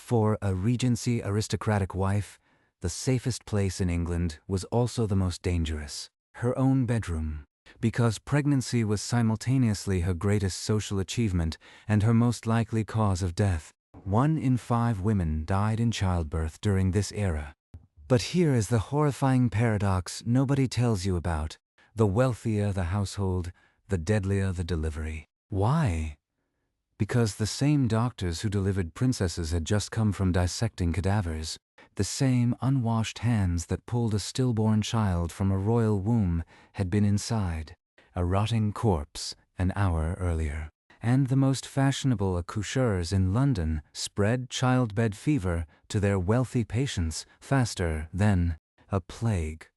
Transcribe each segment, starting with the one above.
For a Regency aristocratic wife, the safest place in England was also the most dangerous, her own bedroom, because pregnancy was simultaneously her greatest social achievement and her most likely cause of death. 1 in 5 women died in childbirth during this era. But here is the horrifying paradox nobody tells you about. The wealthier the household, the deadlier the delivery. Why? Because the same doctors who delivered princesses had just come from dissecting cadavers. The same unwashed hands that pulled a stillborn child from a royal womb had been inside a rotting corpse an hour earlier. And the most fashionable accoucheurs in London spread childbed fever to their wealthy patients faster than a plague.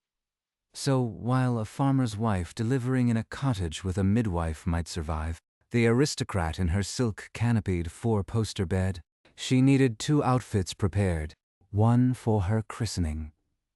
So while a farmer's wife delivering in a cottage with a midwife might survive, the aristocrat in her silk-canopied 4-poster bed, she needed 2 outfits prepared, one for her christening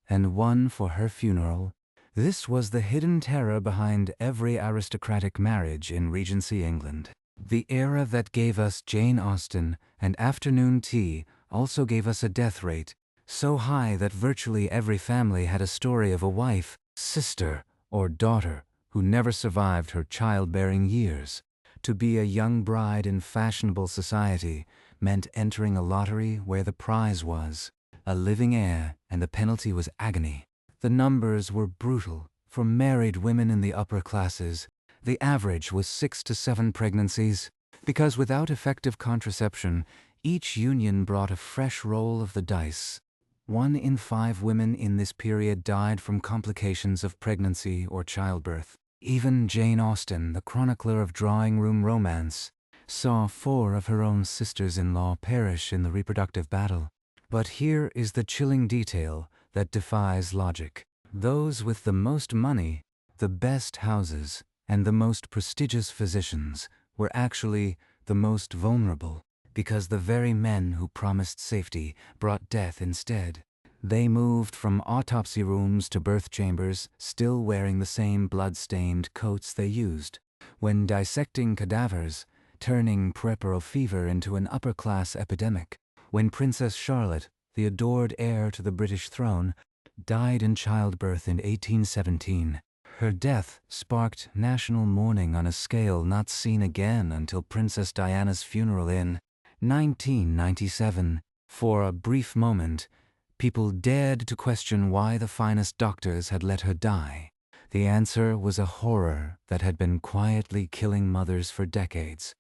and one for her funeral. This was the hidden terror behind every aristocratic marriage in Regency England. The era that gave us Jane Austen and afternoon tea also gave us a death rate so high that virtually every family had a story of a wife, sister, or daughter who never survived her childbearing years. To be a young bride in fashionable society meant entering a lottery where the prize was a living heir and the penalty was agony. The numbers were brutal. For married women in the upper classes, the average was 6 to 7 pregnancies, because without effective contraception, each union brought a fresh roll of the dice. 1 in 5 women in this period died from complications of pregnancy or childbirth. Even Jane Austen, the chronicler of drawing-room romance, saw 4 of her own sisters-in-law perish in the reproductive battle. But here is the chilling detail that defies logic. Those with the most money, the best houses, and the most prestigious physicians were actually the most vulnerable, because the very men who promised safety brought death instead. They moved from autopsy rooms to birth chambers, still wearing the same blood-stained coats they used. When dissecting cadavers, turning puerperal fever into an upper-class epidemic. When Princess Charlotte, the adored heir to the British throne, died in childbirth in 1817. Her death sparked national mourning on a scale not seen again until Princess Diana's funeral in 1997. For a brief moment, people dared to question why the finest doctors had let her die. The answer was a horror that had been quietly killing mothers for decades,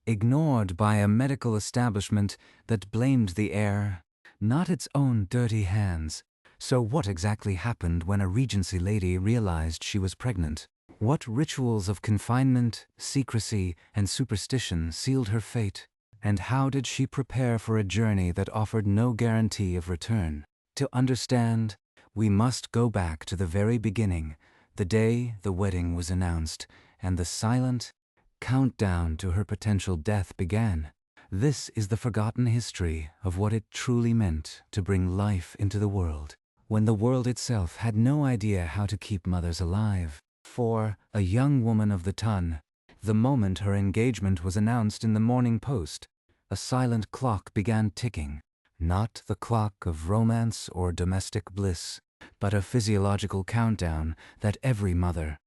ignored by a medical establishment that blamed the heir, not its own dirty hands. So what exactly happened when a Regency lady realized she was pregnant? What rituals of confinement, secrecy, and superstition sealed her fate? And how did she prepare for a journey that offered no guarantee of return? To understand, we must go back to the very beginning, the day the wedding was announced, and the silent countdown to her potential death began. This is the forgotten history of what it truly meant to bring life into the world, when the world itself had no idea how to keep mothers alive. For a young woman of the ton, the moment her engagement was announced in the Morning Post, a silent clock began ticking. Not the clock of romance or domestic bliss, but a physiological countdown that every mother,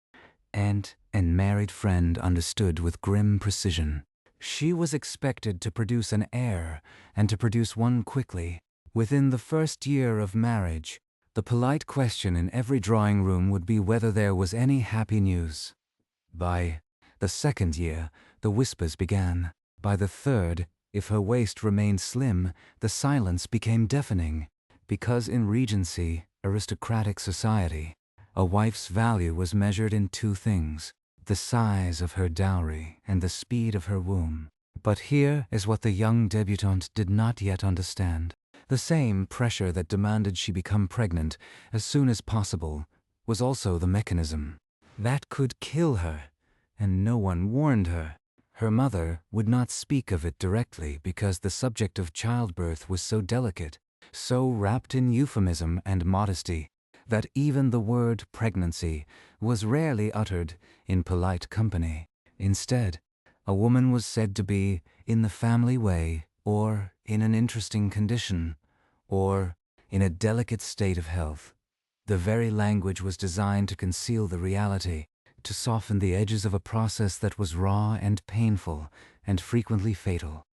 aunt, and married friend understood with grim precision. She was expected to produce an heir, and to produce one quickly. Within the first year of marriage, the polite question in every drawing room would be whether there was any happy news. By the second year, the whispers began. By the third, if her waist remained slim, the silence became deafening. Because in Regency, aristocratic society, a wife's value was measured in 2 things: the size of her dowry and the speed of her womb. But here is what the young debutante did not yet understand. The same pressure that demanded she become pregnant as soon as possible was also the mechanism that could kill her, and no one warned her. Her mother would not speak of it directly because the subject of childbirth was so delicate, so wrapped in euphemism and modesty, that even the word pregnancy was rarely uttered in polite company. Instead, a woman was said to be, in the family way, or in an interesting condition, or in a delicate state of health. The very language was designed to conceal the reality, to soften the edges of a process that was raw and painful, and frequently fatal.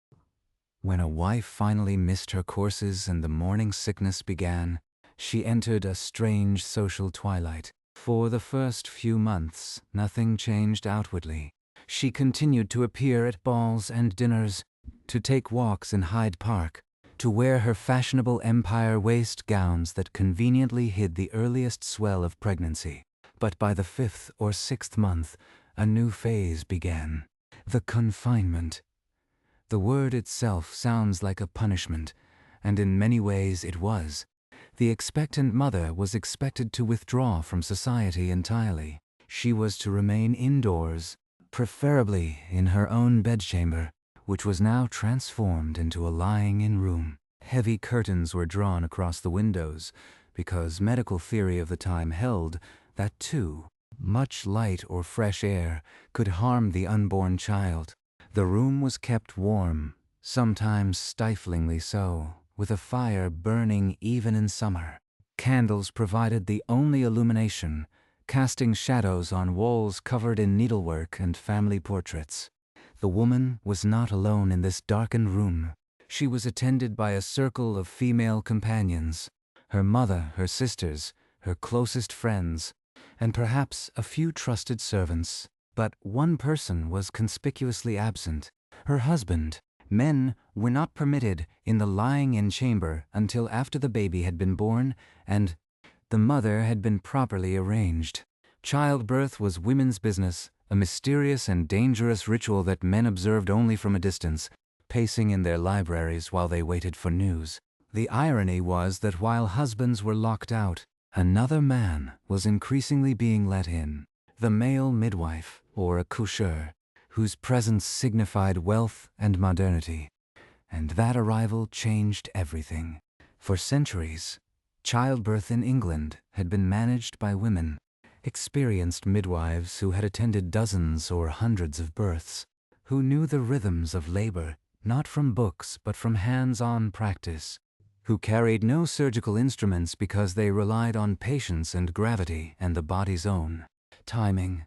When a wife finally missed her courses and the morning sickness began, she entered a strange social twilight. For the first few months, nothing changed outwardly. She continued to appear at balls and dinners, to take walks in Hyde Park, to wear her fashionable empire waist gowns that conveniently hid the earliest swell of pregnancy. But by the 5th or 6th month, a new phase began. The confinement. The word itself sounds like a punishment, and in many ways it was. The expectant mother was expected to withdraw from society entirely. She was to remain indoors, preferably in her own bedchamber, which was now transformed into a lying-in room. Heavy curtains were drawn across the windows, because medical theory of the time held that too much light or fresh air could harm the unborn child. The room was kept warm, sometimes stiflingly so, with a fire burning even in summer. Candles provided the only illumination, casting shadows on walls covered in needlework and family portraits. The woman was not alone in this darkened room. She was attended by a circle of female companions, her mother, her sisters, her closest friends, and perhaps a few trusted servants. But one person was conspicuously absent: her husband. Men were not permitted in the lying-in chamber until after the baby had been born and the mother had been properly arranged. Childbirth was women's business, a mysterious and dangerous ritual that men observed only from a distance, pacing in their libraries while they waited for news. The irony was that while husbands were locked out, another man was increasingly being let in: the male midwife, or accoucheur, whose presence signified wealth and modernity. And that arrival changed everything. For centuries, childbirth in England had been managed by women, experienced midwives who had attended dozens or hundreds of births, who knew the rhythms of labor, not from books but from hands-on practice, who carried no surgical instruments because they relied on patience and gravity and the body's own timing.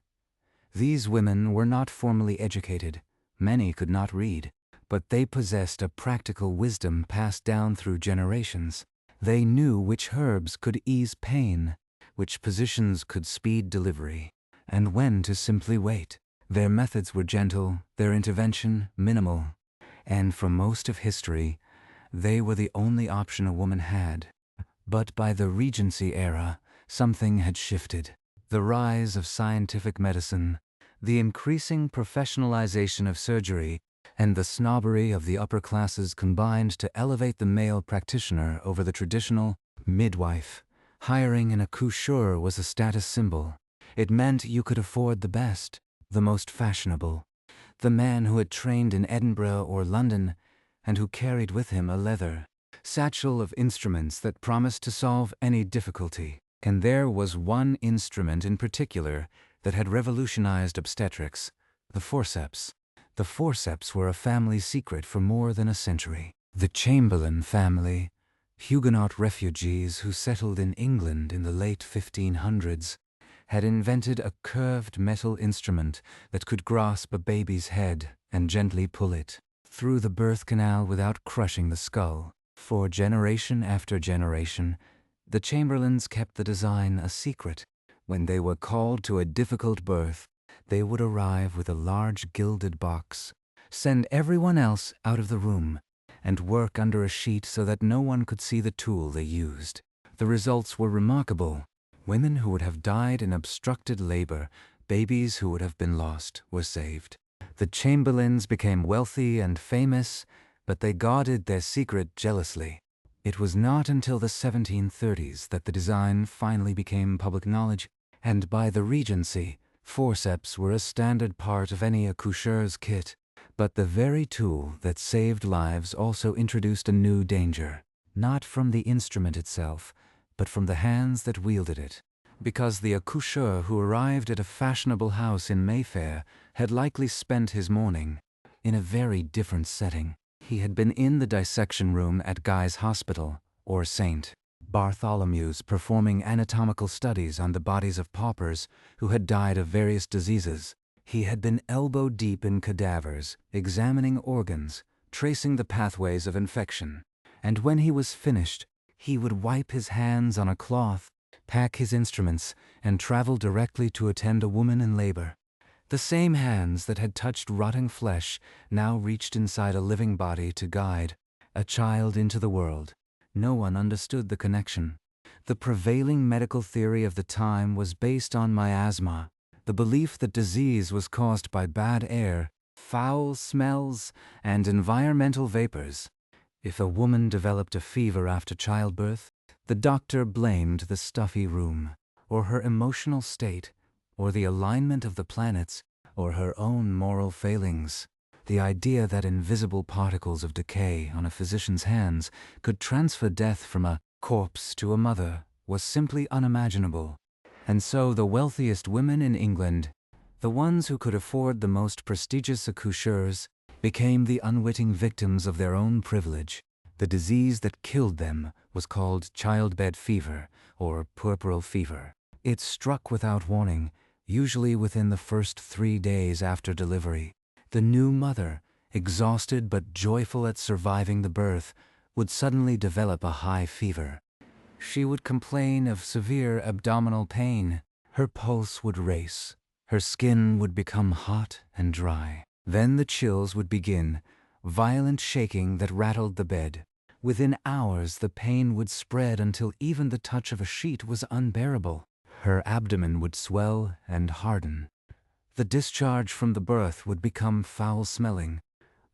These women were not formally educated. Many could not read, but they possessed a practical wisdom passed down through generations. They knew which herbs could ease pain, which positions could speed delivery, and when to simply wait. Their methods were gentle, their intervention minimal, and for most of history, they were the only option a woman had. But by the Regency era, something had shifted. The rise of scientific medicine, the increasing professionalization of surgery, and the snobbery of the upper classes combined to elevate the male practitioner over the traditional midwife. Hiring an accoucheur was a status symbol. It meant you could afford the best, the most fashionable, the man who had trained in Edinburgh or London and who carried with him a leather satchel of instruments that promised to solve any difficulty. And there was one instrument in particular that had revolutionized obstetrics: the forceps. The forceps were a family secret for more than a century. The Chamberlain family, Huguenot refugees who settled in England in the late 1500s, had invented a curved metal instrument that could grasp a baby's head and gently pull it through the birth canal without crushing the skull. For generation after generation, the Chamberlains kept the design a secret. When they were called to a difficult birth, they would arrive with a large gilded box, send everyone else out of the room, and work under a sheet so that no one could see the tool they used. The results were remarkable. Women who would have died in obstructed labor, babies who would have been lost, were saved. The Chamberlains became wealthy and famous, but they guarded their secret jealously. It was not until the 1730s that the design finally became public knowledge, and by the Regency, forceps were a standard part of any accoucheur's kit. But the very tool that saved lives also introduced a new danger, not from the instrument itself, but from the hands that wielded it. Because the accoucheur who arrived at a fashionable house in Mayfair had likely spent his morning in a very different setting. He had been in the dissection room at Guy's Hospital, or St. Bartholomew's, performing anatomical studies on the bodies of paupers who had died of various diseases. He had been elbow-deep in cadavers, examining organs, tracing the pathways of infection. And when he was finished, he would wipe his hands on a cloth, pack his instruments, and travel directly to attend a woman in labor. The same hands that had touched rotting flesh now reached inside a living body to guide a child into the world. No one understood the connection. The prevailing medical theory of the time was based on miasma, the belief that disease was caused by bad air, foul smells, and environmental vapors. If a woman developed a fever after childbirth, the doctor blamed the stuffy room, or her emotional state, or the alignment of the planets, or her own moral failings. The idea that invisible particles of decay on a physician's hands could transfer death from a corpse to a mother was simply unimaginable. And so the wealthiest women in England, the ones who could afford the most prestigious accoucheurs, became the unwitting victims of their own privilege. The disease that killed them was called childbed fever, or puerperal fever. It struck without warning, usually within the first 3 days after delivery. The new mother, exhausted but joyful at surviving the birth, would suddenly develop a high fever. She would complain of severe abdominal pain. Her pulse would race. Her skin would become hot and dry. Then the chills would begin, violent shaking that rattled the bed. Within hours, the pain would spread until even the touch of a sheet was unbearable. Her abdomen would swell and harden. The discharge from the birth would become foul-smelling,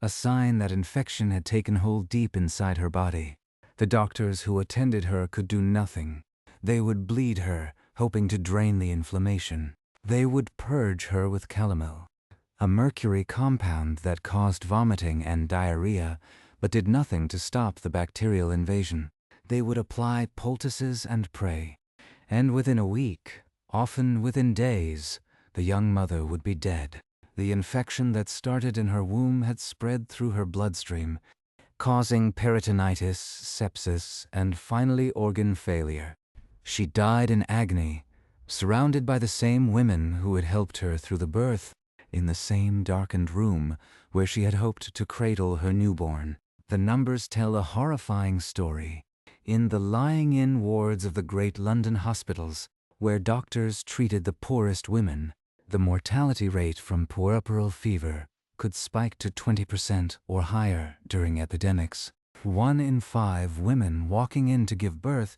a sign that infection had taken hold deep inside her body. The doctors who attended her could do nothing. They would bleed her, hoping to drain the inflammation. They would purge her with calomel, a mercury compound that caused vomiting and diarrhea, but did nothing to stop the bacterial invasion. They would apply poultices and pray, and within a week, often within days, the young mother would be dead. The infection that started in her womb had spread through her bloodstream, causing peritonitis, sepsis, and finally organ failure. She died in agony, surrounded by the same women who had helped her through the birth, in the same darkened room where she had hoped to cradle her newborn. The numbers tell a horrifying story. In the lying-in wards of the great London hospitals, where doctors treated the poorest women, the mortality rate from puerperal fever could spike to 20% or higher during epidemics. 1 in 5 women walking in to give birth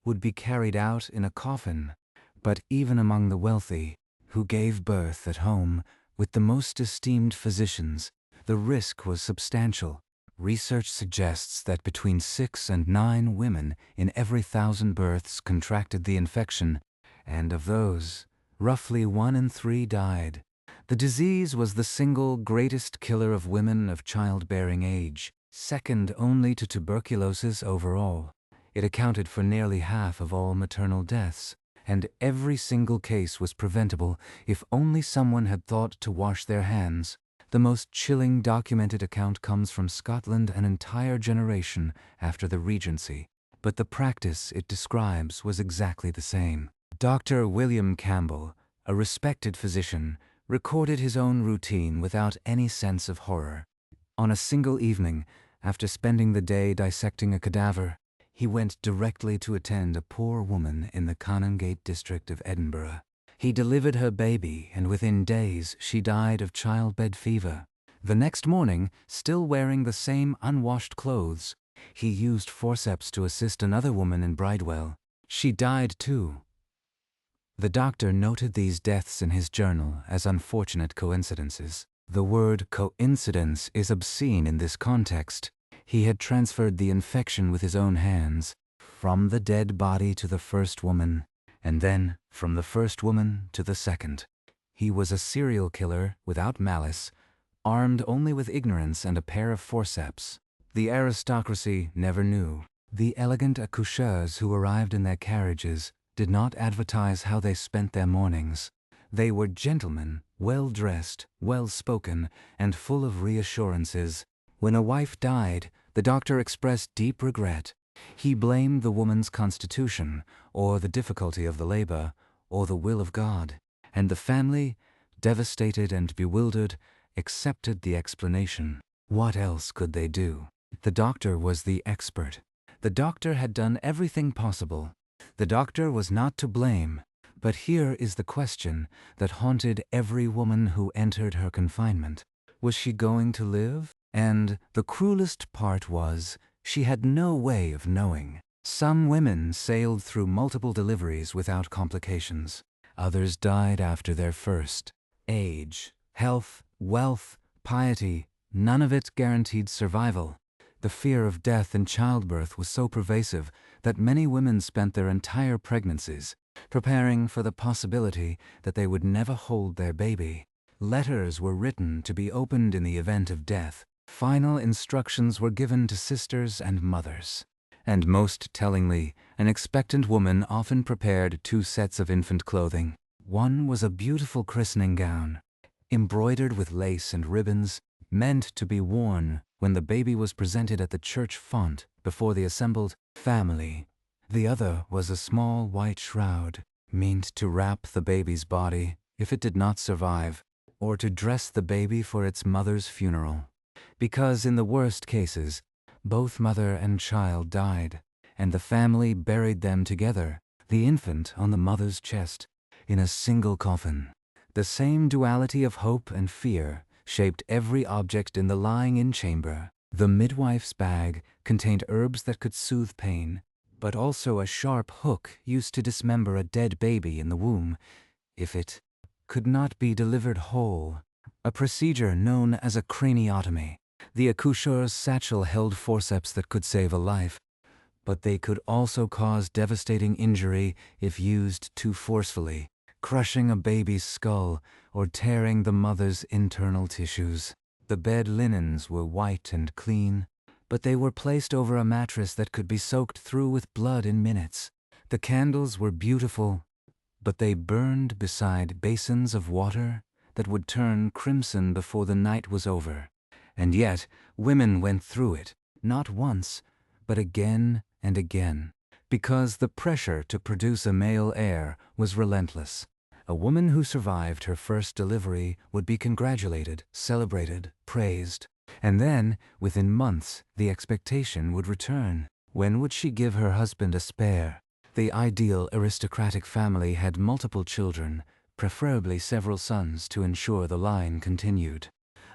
would be carried out in a coffin. But even among the wealthy, who gave birth at home with the most esteemed physicians, the risk was substantial. Research suggests that between 6 and 9 women in every 1,000 births contracted the infection, and of those, roughly 1 in 3 died. The disease was the single greatest killer of women of childbearing age, second only to tuberculosis overall. It accounted for nearly half of all maternal deaths, and every single case was preventable if only someone had thought to wash their hands. The most chilling documented account comes from Scotland an entire generation after the Regency, but the practice it describes was exactly the same. Dr. William Campbell, a respected physician, recorded his own routine without any sense of horror. On a single evening, after spending the day dissecting a cadaver, he went directly to attend a poor woman in the Canongate district of Edinburgh. He delivered her baby, and within days she died of childbed fever. The next morning, still wearing the same unwashed clothes, he used forceps to assist another woman in Bridewell. She died too. The doctor noted these deaths in his journal as unfortunate coincidences. The word coincidence is obscene in this context. He had transferred the infection with his own hands, from the dead body to the first woman, and then from the first woman to the second. He was a serial killer without malice, armed only with ignorance and a pair of forceps. The aristocracy never knew. The elegant accoucheurs who arrived in their carriages did not advertise how they spent their mornings. They were gentlemen, well-dressed, well-spoken, and full of reassurances. When a wife died, the doctor expressed deep regret. He blamed the woman's constitution, or the difficulty of the labor, or the will of God. And the family, devastated and bewildered, accepted the explanation. What else could they do? The doctor was the expert. The doctor had done everything possible. The doctor was not to blame. But here is the question that haunted every woman who entered her confinement. Was she going to live? And the cruelest part was, she had no way of knowing. Some women sailed through multiple deliveries without complications. Others died after their first. Age, health, wealth, piety, none of it guaranteed survival. The fear of death in childbirth was so pervasive that many women spent their entire pregnancies preparing for the possibility that they would never hold their baby. Letters were written to be opened in the event of death. Final instructions were given to sisters and mothers. And most tellingly, an expectant woman often prepared 2 sets of infant clothing. One was a beautiful christening gown, embroidered with lace and ribbons, meant to be worn when the baby was presented at the church font before the assembled family. The other was a small white shroud, meant to wrap the baby's body if it did not survive, or to dress the baby for its mother's funeral. Because in the worst cases, both mother and child died, and the family buried them together, the infant on the mother's chest, in a single coffin. The same duality of hope and fear shaped every object in the lying-in chamber. The midwife's bag contained herbs that could soothe pain, but also a sharp hook used to dismember a dead baby in the womb, if it could not be delivered whole, a procedure known as a craniotomy. The accoucheur's satchel held forceps that could save a life, but they could also cause devastating injury if used too forcefully, crushing a baby's skull or tearing the mother's internal tissues. The bed linens were white and clean, but they were placed over a mattress that could be soaked through with blood in minutes. The candles were beautiful, but they burned beside basins of water that would turn crimson before the night was over. And yet, women went through it, not once, but again and again, because the pressure to produce a male heir was relentless. A woman who survived her first delivery would be congratulated, celebrated, praised. And then, within months, the expectation would return. When would she give her husband a spare? The ideal aristocratic family had multiple children, preferably several sons to ensure the line continued.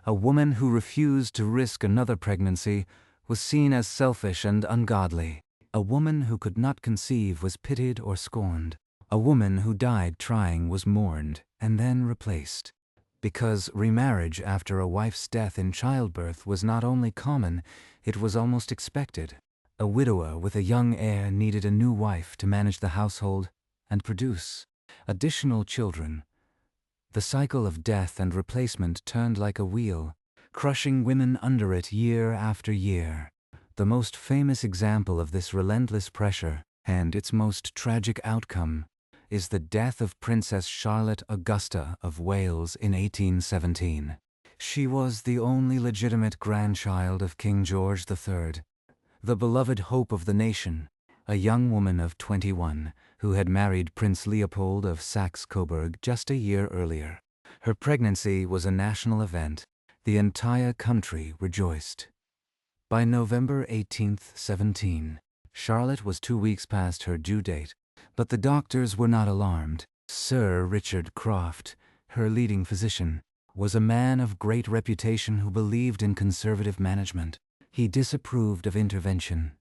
A woman who refused to risk another pregnancy was seen as selfish and ungodly. A woman who could not conceive was pitied or scorned. A woman who died trying was mourned and then replaced. Because remarriage after a wife's death in childbirth was not only common, it was almost expected. A widower with a young heir needed a new wife to manage the household and produce additional children. The cycle of death and replacement turned like a wheel, crushing women under it year after year. The most famous example of this relentless pressure, and its most tragic outcome, is the death of Princess Charlotte Augusta of Wales in 1817. She was the only legitimate grandchild of King George III, the beloved hope of the nation, a young woman of 21 who had married Prince Leopold of Saxe-Coburg just a year earlier. Her pregnancy was a national event. The entire country rejoiced. By November 1817, Charlotte was 2 weeks past her due date, but the doctors were not alarmed. Sir Richard Croft, her leading physician, was a man of great reputation who believed in conservative management. He disapproved of intervention.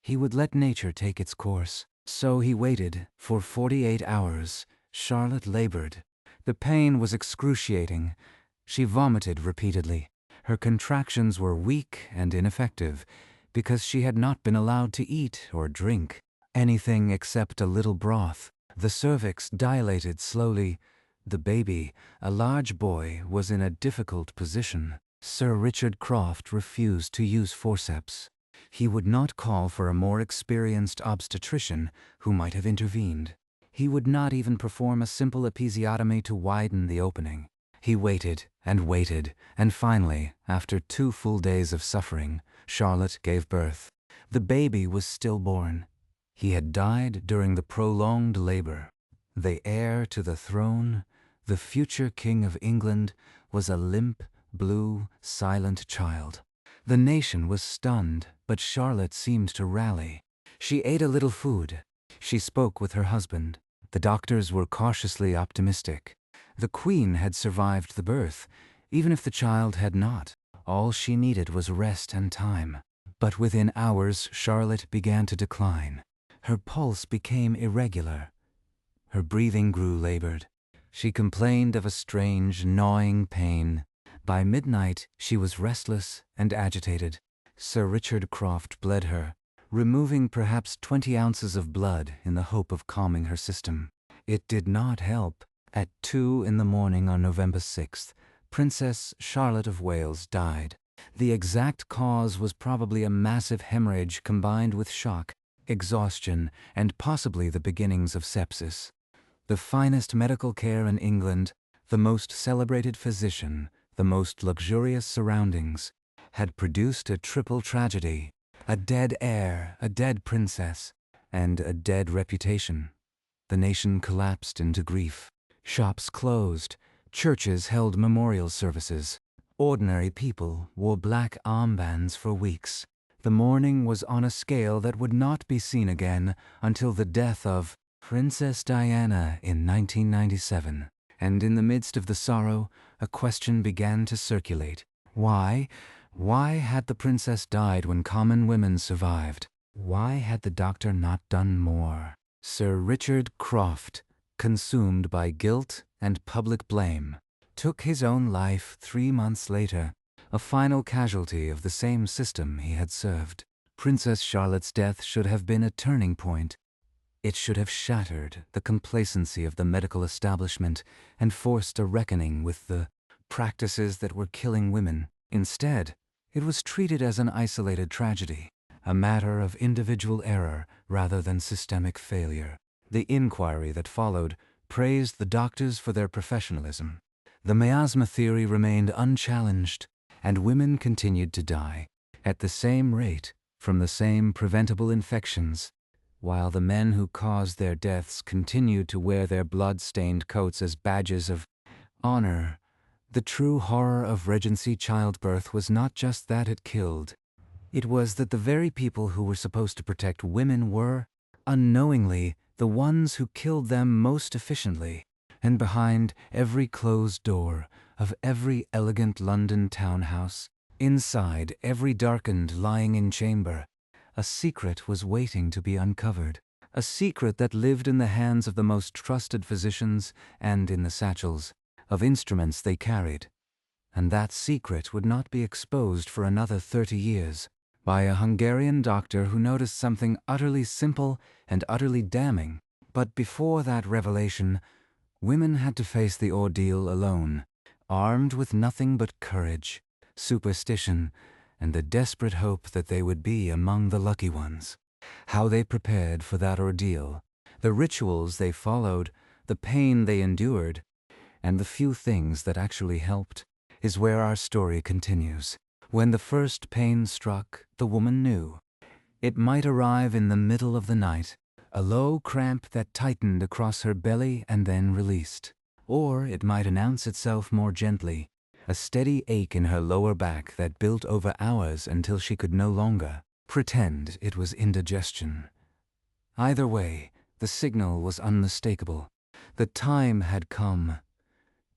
He would let nature take its course. So he waited. For 48 hours, Charlotte labored. The pain was excruciating. She vomited repeatedly. Her contractions were weak and ineffective because she had not been allowed to eat or drink anything except a little broth. The cervix dilated slowly. The baby, a large boy, was in a difficult position. Sir Richard Croft refused to use forceps. He would not call for a more experienced obstetrician who might have intervened. He would not even perform a simple episiotomy to widen the opening. He waited, and finally, after 2 full days of suffering, Charlotte gave birth. The baby was stillborn. He had died during the prolonged labor. The heir to the throne, the future King of England, was a limp, blue, silent child. The nation was stunned, but Charlotte seemed to rally. She ate a little food. She spoke with her husband. The doctors were cautiously optimistic. The Queen had survived the birth, even if the child had not. All she needed was rest and time. But within hours, Charlotte began to decline. Her pulse became irregular. Her breathing grew labored. She complained of a strange, gnawing pain. By midnight, she was restless and agitated. Sir Richard Croft bled her, removing perhaps 20 ounces of blood in the hope of calming her system. It did not help. At 2 in the morning on November 6th, Princess Charlotte of Wales died. The exact cause was probably a massive hemorrhage combined with shock, exhaustion, and possibly the beginnings of sepsis. The finest medical care in England, the most celebrated physician, the most luxurious surroundings, had produced a triple tragedy: a dead heir, a dead princess, and a dead reputation. The nation collapsed into grief. Shops closed, churches held memorial services. Ordinary people wore black armbands for weeks. The mourning was on a scale that would not be seen again until the death of Princess Diana in 1997. And in the midst of the sorrow, a question began to circulate. Why? Why had the princess died when common women survived? Why had the doctor not done more? Sir Richard Croft, consumed by guilt and public blame, took his own life 3 months later, a final casualty of the same system he had served. Princess Charlotte's death should have been a turning point. It should have shattered the complacency of the medical establishment and forced a reckoning with the practices that were killing women. Instead, it was treated as an isolated tragedy, a matter of individual error rather than systemic failure. The inquiry that followed praised the doctors for their professionalism. The miasma theory remained unchallenged, and women continued to die at the same rate from the same preventable infections, while the men who caused their deaths continued to wear their blood-stained coats as badges of honor. The true horror of Regency childbirth was not just that it killed. It was that the very people who were supposed to protect women were, unknowingly, the ones who killed them most efficiently. And behind every closed door of every elegant London townhouse, inside every darkened lying-in chamber, a secret was waiting to be uncovered. A secret that lived in the hands of the most trusted physicians and in the satchels of instruments they carried. And that secret would not be exposed for another 30 years by a Hungarian doctor who noticed something utterly simple and utterly damning. But before that revelation, women had to face the ordeal alone, armed with nothing but courage, superstition, and the desperate hope that they would be among the lucky ones. How they prepared for that ordeal, the rituals they followed, the pain they endured, and the few things that actually helped, is where our story continues. When the first pain struck, the woman knew. It might arrive in the middle of the night, a low cramp that tightened across her belly and then released. Or it might announce itself more gently, a steady ache in her lower back that built over hours until she could no longer pretend it was indigestion. Either way, the signal was unmistakable. The time had come.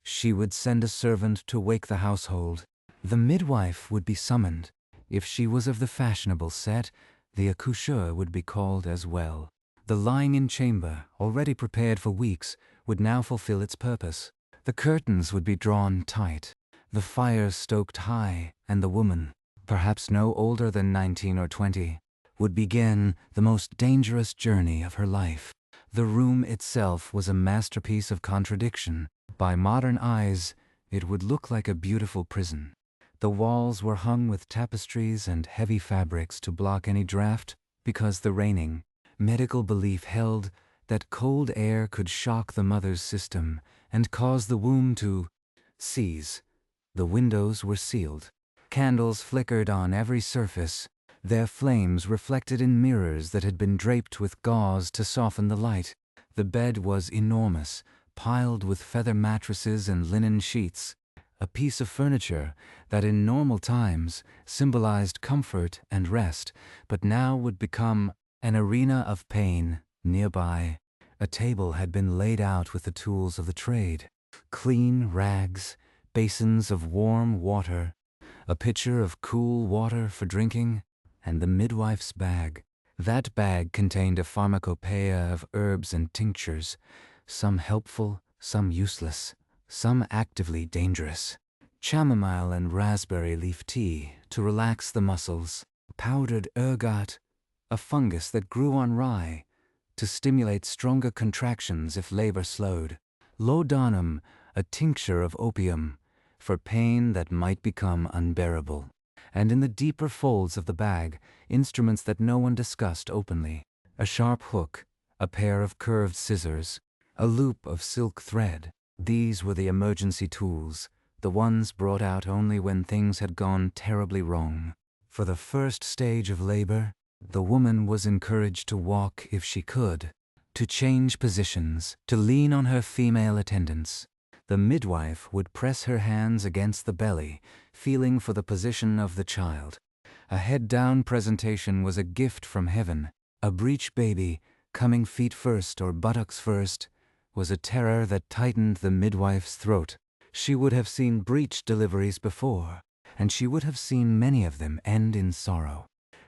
She would send a servant to wake the household. The midwife would be summoned. If she was of the fashionable set, the accoucheur would be called as well. The lying-in chamber, already prepared for weeks, would now fulfill its purpose. The curtains would be drawn tight, the fire stoked high, and the woman, perhaps no older than 19 or 20, would begin the most dangerous journey of her life. The room itself was a masterpiece of contradiction. By modern eyes, it would look like a beautiful prison. The walls were hung with tapestries and heavy fabrics to block any draft, because the reigning medical belief held that cold air could shock the mother's system and cause the womb to C's. The windows were sealed. Candles flickered on every surface, their flames reflected in mirrors that had been draped with gauze to soften the light. The bed was enormous, piled with feather mattresses and linen sheets, a piece of furniture that in normal times symbolized comfort and rest, but now would become an arena of pain. Nearby, a table had been laid out with the tools of the trade: clean rags, basins of warm water, a pitcher of cool water for drinking, and the midwife's bag. That bag contained a pharmacopoeia of herbs and tinctures, some helpful, some useless, some actively dangerous. Chamomile and raspberry leaf tea to relax the muscles, powdered ergot, a fungus that grew on rye, to stimulate stronger contractions if labor slowed. Laudanum, a tincture of opium, for pain that might become unbearable. And in the deeper folds of the bag, instruments that no one discussed openly: a sharp hook, a pair of curved scissors, a loop of silk thread. These were the emergency tools, the ones brought out only when things had gone terribly wrong. For the first stage of labor, the woman was encouraged to walk if she could, to change positions, to lean on her female attendants. The midwife would press her hands against the belly, feeling for the position of the child. A head-down presentation was a gift from heaven. A breech baby, coming feet first or buttocks first, was a terror that tightened the midwife's throat. She would have seen breech deliveries before, and she would have seen many of them end in sorrow.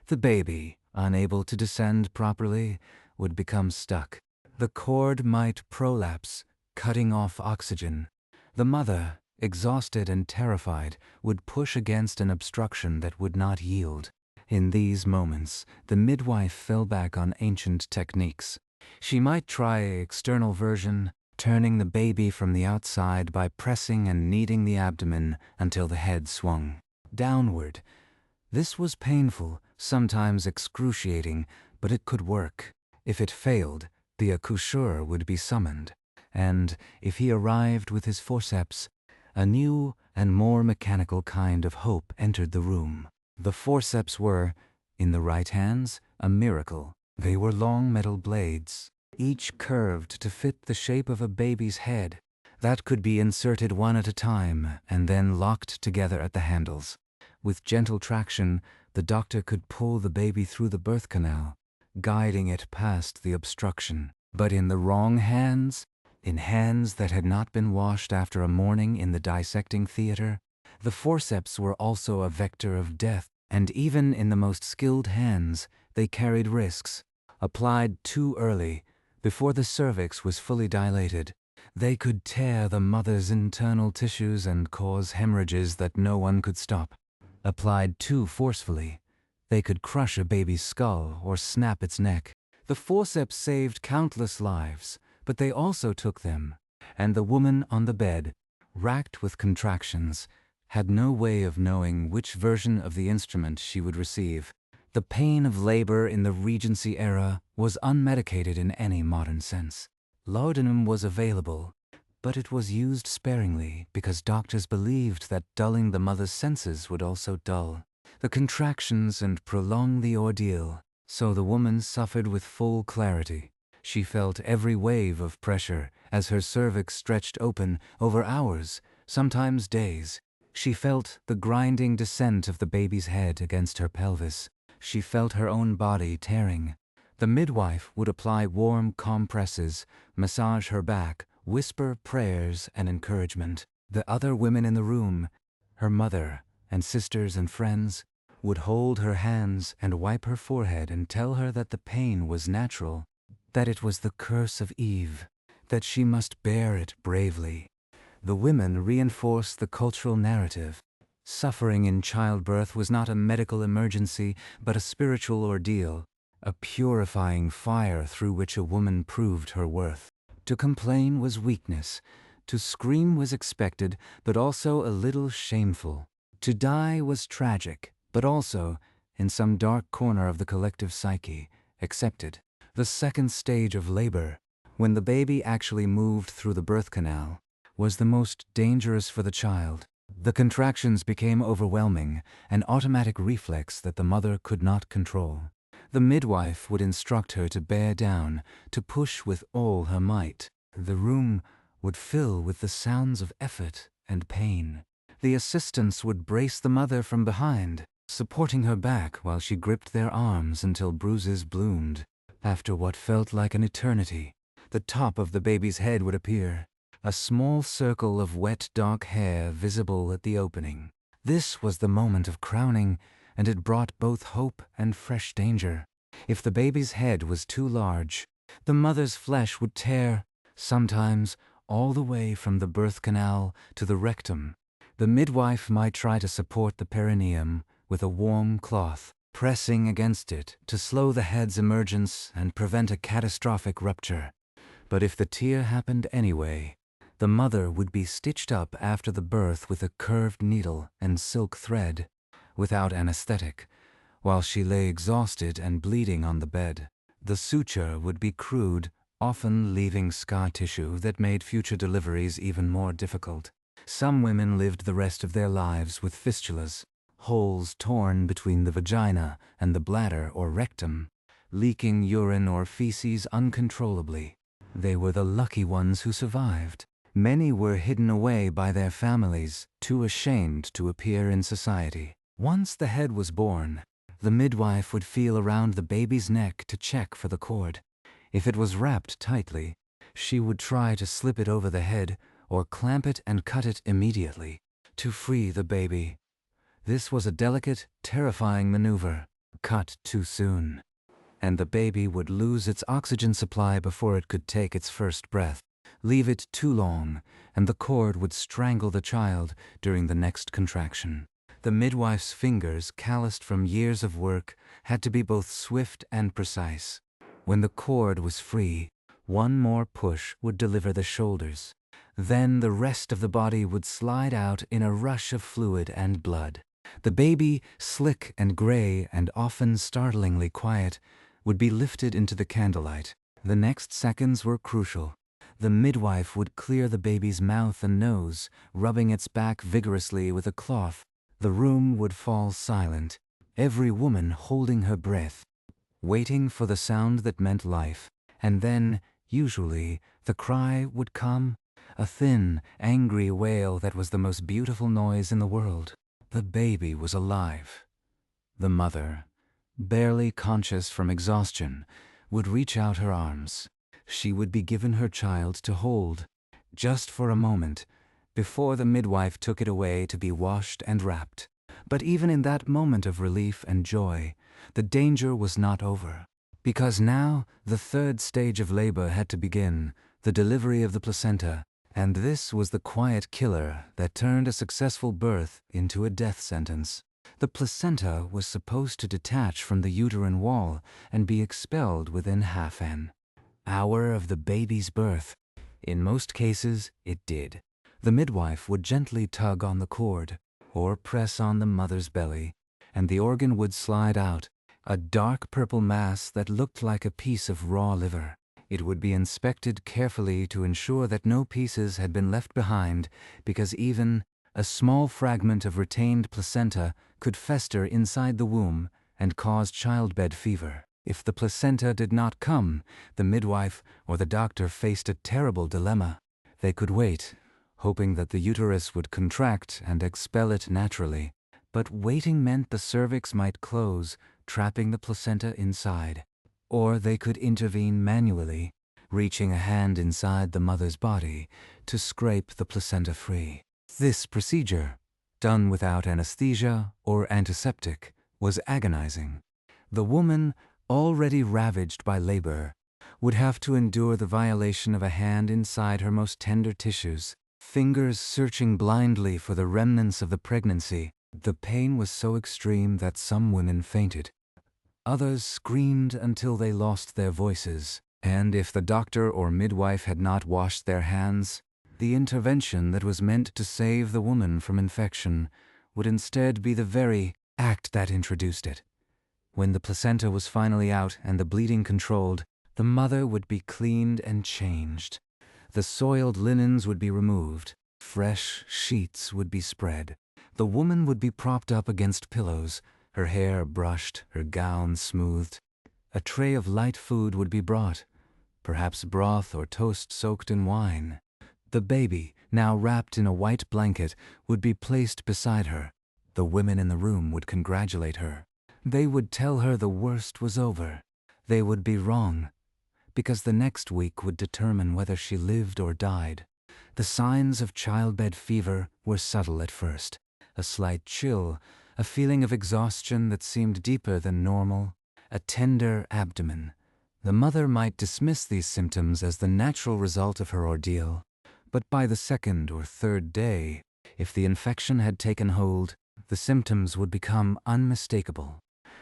The baby, unable to descend properly, would become stuck. The cord might prolapse, cutting off oxygen. The mother, exhausted and terrified, would push against an obstruction that would not yield. In these moments, the midwife fell back on ancient techniques. She might try external version, turning the baby from the outside by pressing and kneading the abdomen until the head swung downward. This was painful, sometimes excruciating, but it could work. If it failed, the accoucheur would be summoned, and, if he arrived with his forceps, a new and more mechanical kind of hope entered the room. The forceps were, in the right hands, a miracle. They were long metal blades, each curved to fit the shape of a baby's head, that could be inserted one at a time and then locked together at the handles. With gentle traction, the doctor could pull the baby through the birth canal, guiding it past the obstruction. But in the wrong hands, in hands that had not been washed after a morning in the dissecting theater, the forceps were also a vector of death, and even in the most skilled hands, they carried risks. Applied too early, before the cervix was fully dilated, they could tear the mother's internal tissues and cause hemorrhages that no one could stop. Applied too forcefully, they could crush a baby's skull or snap its neck. The forceps saved countless lives, but they also took them, and the woman on the bed, racked with contractions, had no way of knowing which version of the instrument she would receive. The pain of labor in the Regency era was unmedicated in any modern sense. Laudanum was available, but it was used sparingly because doctors believed that dulling the mother's senses would also dull the contractions and prolong the ordeal. So the woman suffered with full clarity. She felt every wave of pressure as her cervix stretched open over hours, sometimes days. She felt the grinding descent of the baby's head against her pelvis. She felt her own body tearing. The midwife would apply warm compresses, massage her back, whisper prayers and encouragement. The other women in the room, her mother and sisters and friends, would hold her hands and wipe her forehead and tell her that the pain was natural, that it was the curse of Eve, that she must bear it bravely. The women reinforced the cultural narrative. Suffering in childbirth was not a medical emergency, but a spiritual ordeal, a purifying fire through which a woman proved her worth. To complain was weakness. To scream was expected, but also a little shameful. To die was tragic, but also, in some dark corner of the collective psyche, accepted. The second stage of labor, when the baby actually moved through the birth canal, was the most dangerous for the child. The contractions became overwhelming, an automatic reflex that the mother could not control. The midwife would instruct her to bear down, to push with all her might. The room would fill with the sounds of effort and pain. The assistants would brace the mother from behind, supporting her back while she gripped their arms until bruises bloomed. After what felt like an eternity, the top of the baby's head would appear, a small circle of wet dark hair visible at the opening. This was the moment of crowning, and it brought both hope and fresh danger. If the baby's head was too large, the mother's flesh would tear, sometimes all the way from the birth canal to the rectum. The midwife might try to support the perineum with a warm cloth, pressing against it to slow the head's emergence and prevent a catastrophic rupture. But if the tear happened anyway, the mother would be stitched up after the birth with a curved needle and silk thread, without anesthetic, while she lay exhausted and bleeding on the bed. The suture would be crude, often leaving scar tissue that made future deliveries even more difficult. Some women lived the rest of their lives with fistulas, holes torn between the vagina and the bladder or rectum, leaking urine or feces uncontrollably. They were the lucky ones who survived. Many were hidden away by their families, too ashamed to appear in society. Once the head was born, the midwife would feel around the baby's neck to check for the cord. If it was wrapped tightly, she would try to slip it over the head or clamp it and cut it immediately to free the baby. This was a delicate, terrifying maneuver. Cut too soon, and the baby would lose its oxygen supply before it could take its first breath. Leave it too long, and the cord would strangle the child during the next contraction. The midwife's fingers, calloused from years of work, had to be both swift and precise. When the cord was free, one more push would deliver the shoulders. Then the rest of the body would slide out in a rush of fluid and blood. The baby, slick and gray and often startlingly quiet, would be lifted into the candlelight. The next seconds were crucial. The midwife would clear the baby's mouth and nose, rubbing its back vigorously with a cloth. The room would fall silent, every woman holding her breath, waiting for the sound that meant life. And then, usually, the cry would come, a thin, angry wail that was the most beautiful noise in the world. The baby was alive. The mother, barely conscious from exhaustion, would reach out her arms. She would be given her child to hold, just for a moment, before the midwife took it away to be washed and wrapped. But even in that moment of relief and joy, the danger was not over. Because now the third stage of labor had to begin, the delivery of the placenta, and this was the quiet killer that turned a successful birth into a death sentence. The placenta was supposed to detach from the uterine wall and be expelled within half an hour of the baby's birth. In most cases, it did. The midwife would gently tug on the cord, or press on the mother's belly, and the organ would slide out, a dark purple mass that looked like a piece of raw liver. It would be inspected carefully to ensure that no pieces had been left behind, because even a small fragment of retained placenta could fester inside the womb and cause childbed fever. If the placenta did not come, the midwife or the doctor faced a terrible dilemma. They could wait, hoping that the uterus would contract and expel it naturally. But waiting meant the cervix might close, trapping the placenta inside. Or they could intervene manually, reaching a hand inside the mother's body to scrape the placenta free. This procedure, done without anesthesia or antiseptic, was agonizing. The woman, already ravaged by labor, would have to endure the violation of a hand inside her most tender tissues, fingers searching blindly for the remnants of the pregnancy. The pain was so extreme that some women fainted. Others screamed until they lost their voices, and if the doctor or midwife had not washed their hands, the intervention that was meant to save the woman from infection would instead be the very act that introduced it. When the placenta was finally out and the bleeding controlled, the mother would be cleaned and changed. The soiled linens would be removed. Fresh sheets would be spread. The woman would be propped up against pillows, her hair brushed, her gown smoothed. A tray of light food would be brought, perhaps broth or toast soaked in wine. The baby, now wrapped in a white blanket, would be placed beside her. The women in the room would congratulate her. They would tell her the worst was over. They would be wrong, because the next week would determine whether she lived or died. The signs of childbed fever were subtle at first. A slight chill, a feeling of exhaustion that seemed deeper than normal, a tender abdomen. The mother might dismiss these symptoms as the natural result of her ordeal, but by the second or third day, if the infection had taken hold, the symptoms would become unmistakable.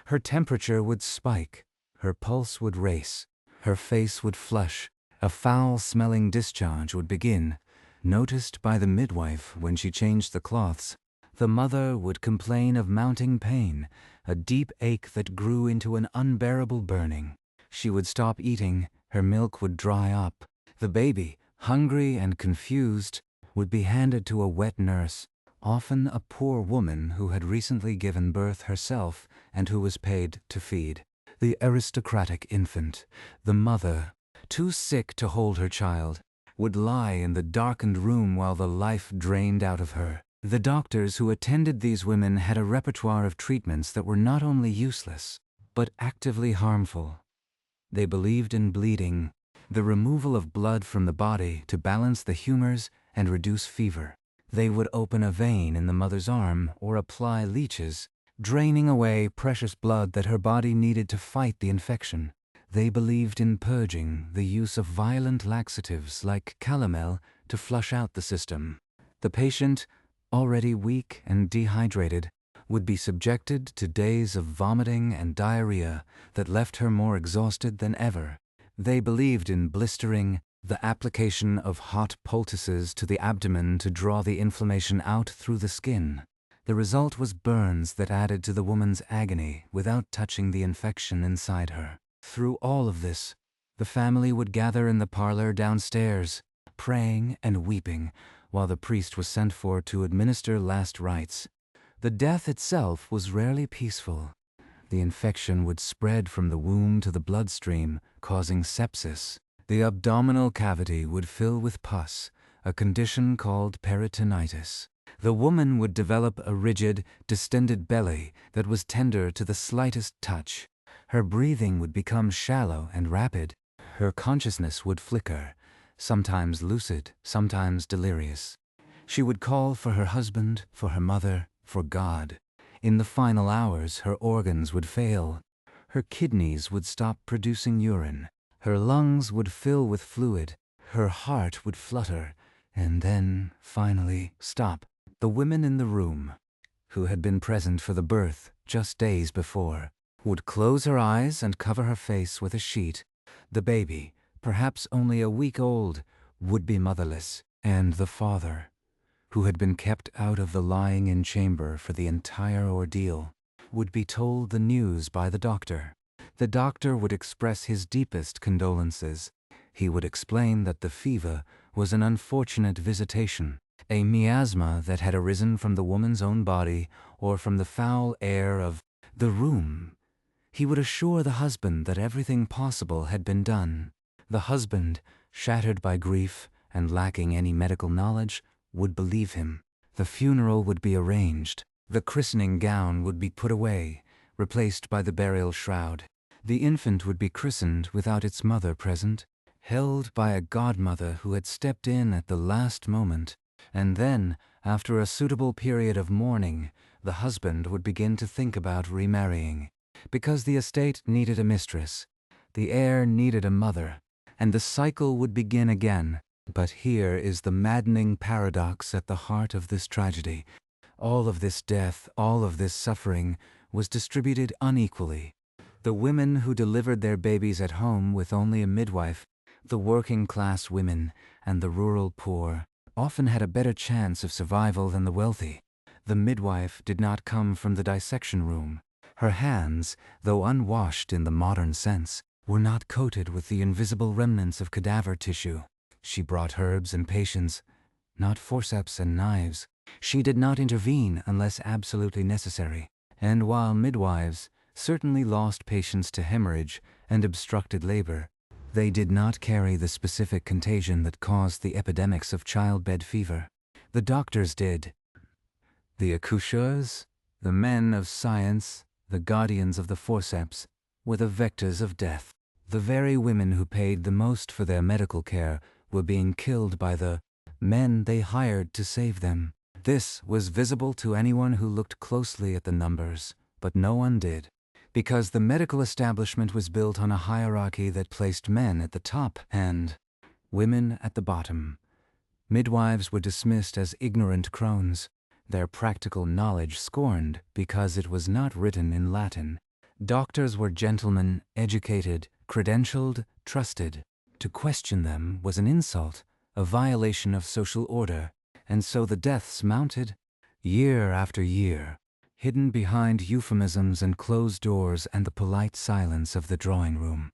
Her temperature would spike, her pulse would race, her face would flush, a foul-smelling discharge would begin, noticed by the midwife when she changed the cloths. The mother would complain of mounting pain, a deep ache that grew into an unbearable burning. She would stop eating, her milk would dry up. The baby, hungry and confused, would be handed to a wet nurse, often a poor woman who had recently given birth herself and who was paid to feed. The aristocratic infant, the mother, too sick to hold her child, would lie in the darkened room while the life drained out of her. The doctors who attended these women had a repertoire of treatments that were not only useless, but actively harmful. They believed in bleeding, the removal of blood from the body to balance the humors and reduce fever. They would open a vein in the mother's arm or apply leeches, draining away precious blood that her body needed to fight the infection. They believed in purging, the use of violent laxatives like calomel to flush out the system. The patient, already weak and dehydrated, would be subjected to days of vomiting and diarrhea that left her more exhausted than ever. They believed in blistering, the application of hot poultices to the abdomen to draw the inflammation out through the skin. The result was burns that added to the woman's agony without touching the infection inside her. Through all of this, the family would gather in the parlor downstairs, praying and weeping, while the priest was sent for to administer last rites. The death itself was rarely peaceful. The infection would spread from the womb to the bloodstream, causing sepsis. The abdominal cavity would fill with pus, a condition called peritonitis. The woman would develop a rigid, distended belly that was tender to the slightest touch. Her breathing would become shallow and rapid. Her consciousness would flicker, sometimes lucid, sometimes delirious. She would call for her husband, for her mother, for God. In the final hours, her organs would fail. Her kidneys would stop producing urine. Her lungs would fill with fluid. Her heart would flutter, and then, finally, stop. The women in the room, who had been present for the birth just days before, would close her eyes and cover her face with a sheet. The baby, perhaps only a week old, would be motherless, and the father, who had been kept out of the lying-in chamber for the entire ordeal, would be told the news by the doctor. The doctor would express his deepest condolences. He would explain that the fever was an unfortunate visitation, a miasma that had arisen from the woman's own body or from the foul air of the room. He would assure the husband that everything possible had been done. The husband, shattered by grief and lacking any medical knowledge, would believe him. The funeral would be arranged. The christening gown would be put away, replaced by the burial shroud. The infant would be christened without its mother present, held by a godmother who had stepped in at the last moment. And then, after a suitable period of mourning, the husband would begin to think about remarrying. Because the estate needed a mistress, the heir needed a mother, and the cycle would begin again. But here is the maddening paradox at the heart of this tragedy. All of this death, all of this suffering, was distributed unequally. The women who delivered their babies at home with only a midwife, the working-class women, and the rural poor, often had a better chance of survival than the wealthy. The midwife did not come from the dissection room. Her hands, though unwashed in the modern sense, were not coated with the invisible remnants of cadaver tissue. She brought herbs and patience, not forceps and knives. She did not intervene unless absolutely necessary. And while midwives certainly lost patients to hemorrhage and obstructed labor, they did not carry the specific contagion that caused the epidemics of childbed fever. The doctors did. The accoucheurs, the men of science, the guardians of the forceps, were the vectors of death. The very women who paid the most for their medical care were being killed by the men they hired to save them. This was visible to anyone who looked closely at the numbers, but no one did, because the medical establishment was built on a hierarchy that placed men at the top and women at the bottom. Midwives were dismissed as ignorant crones, their practical knowledge scorned because it was not written in Latin. Doctors were gentlemen, educated, credentialed, trusted. To question them was an insult, a violation of social order, and so the deaths mounted, year after year, hidden behind euphemisms and closed doors and the polite silence of the drawing room.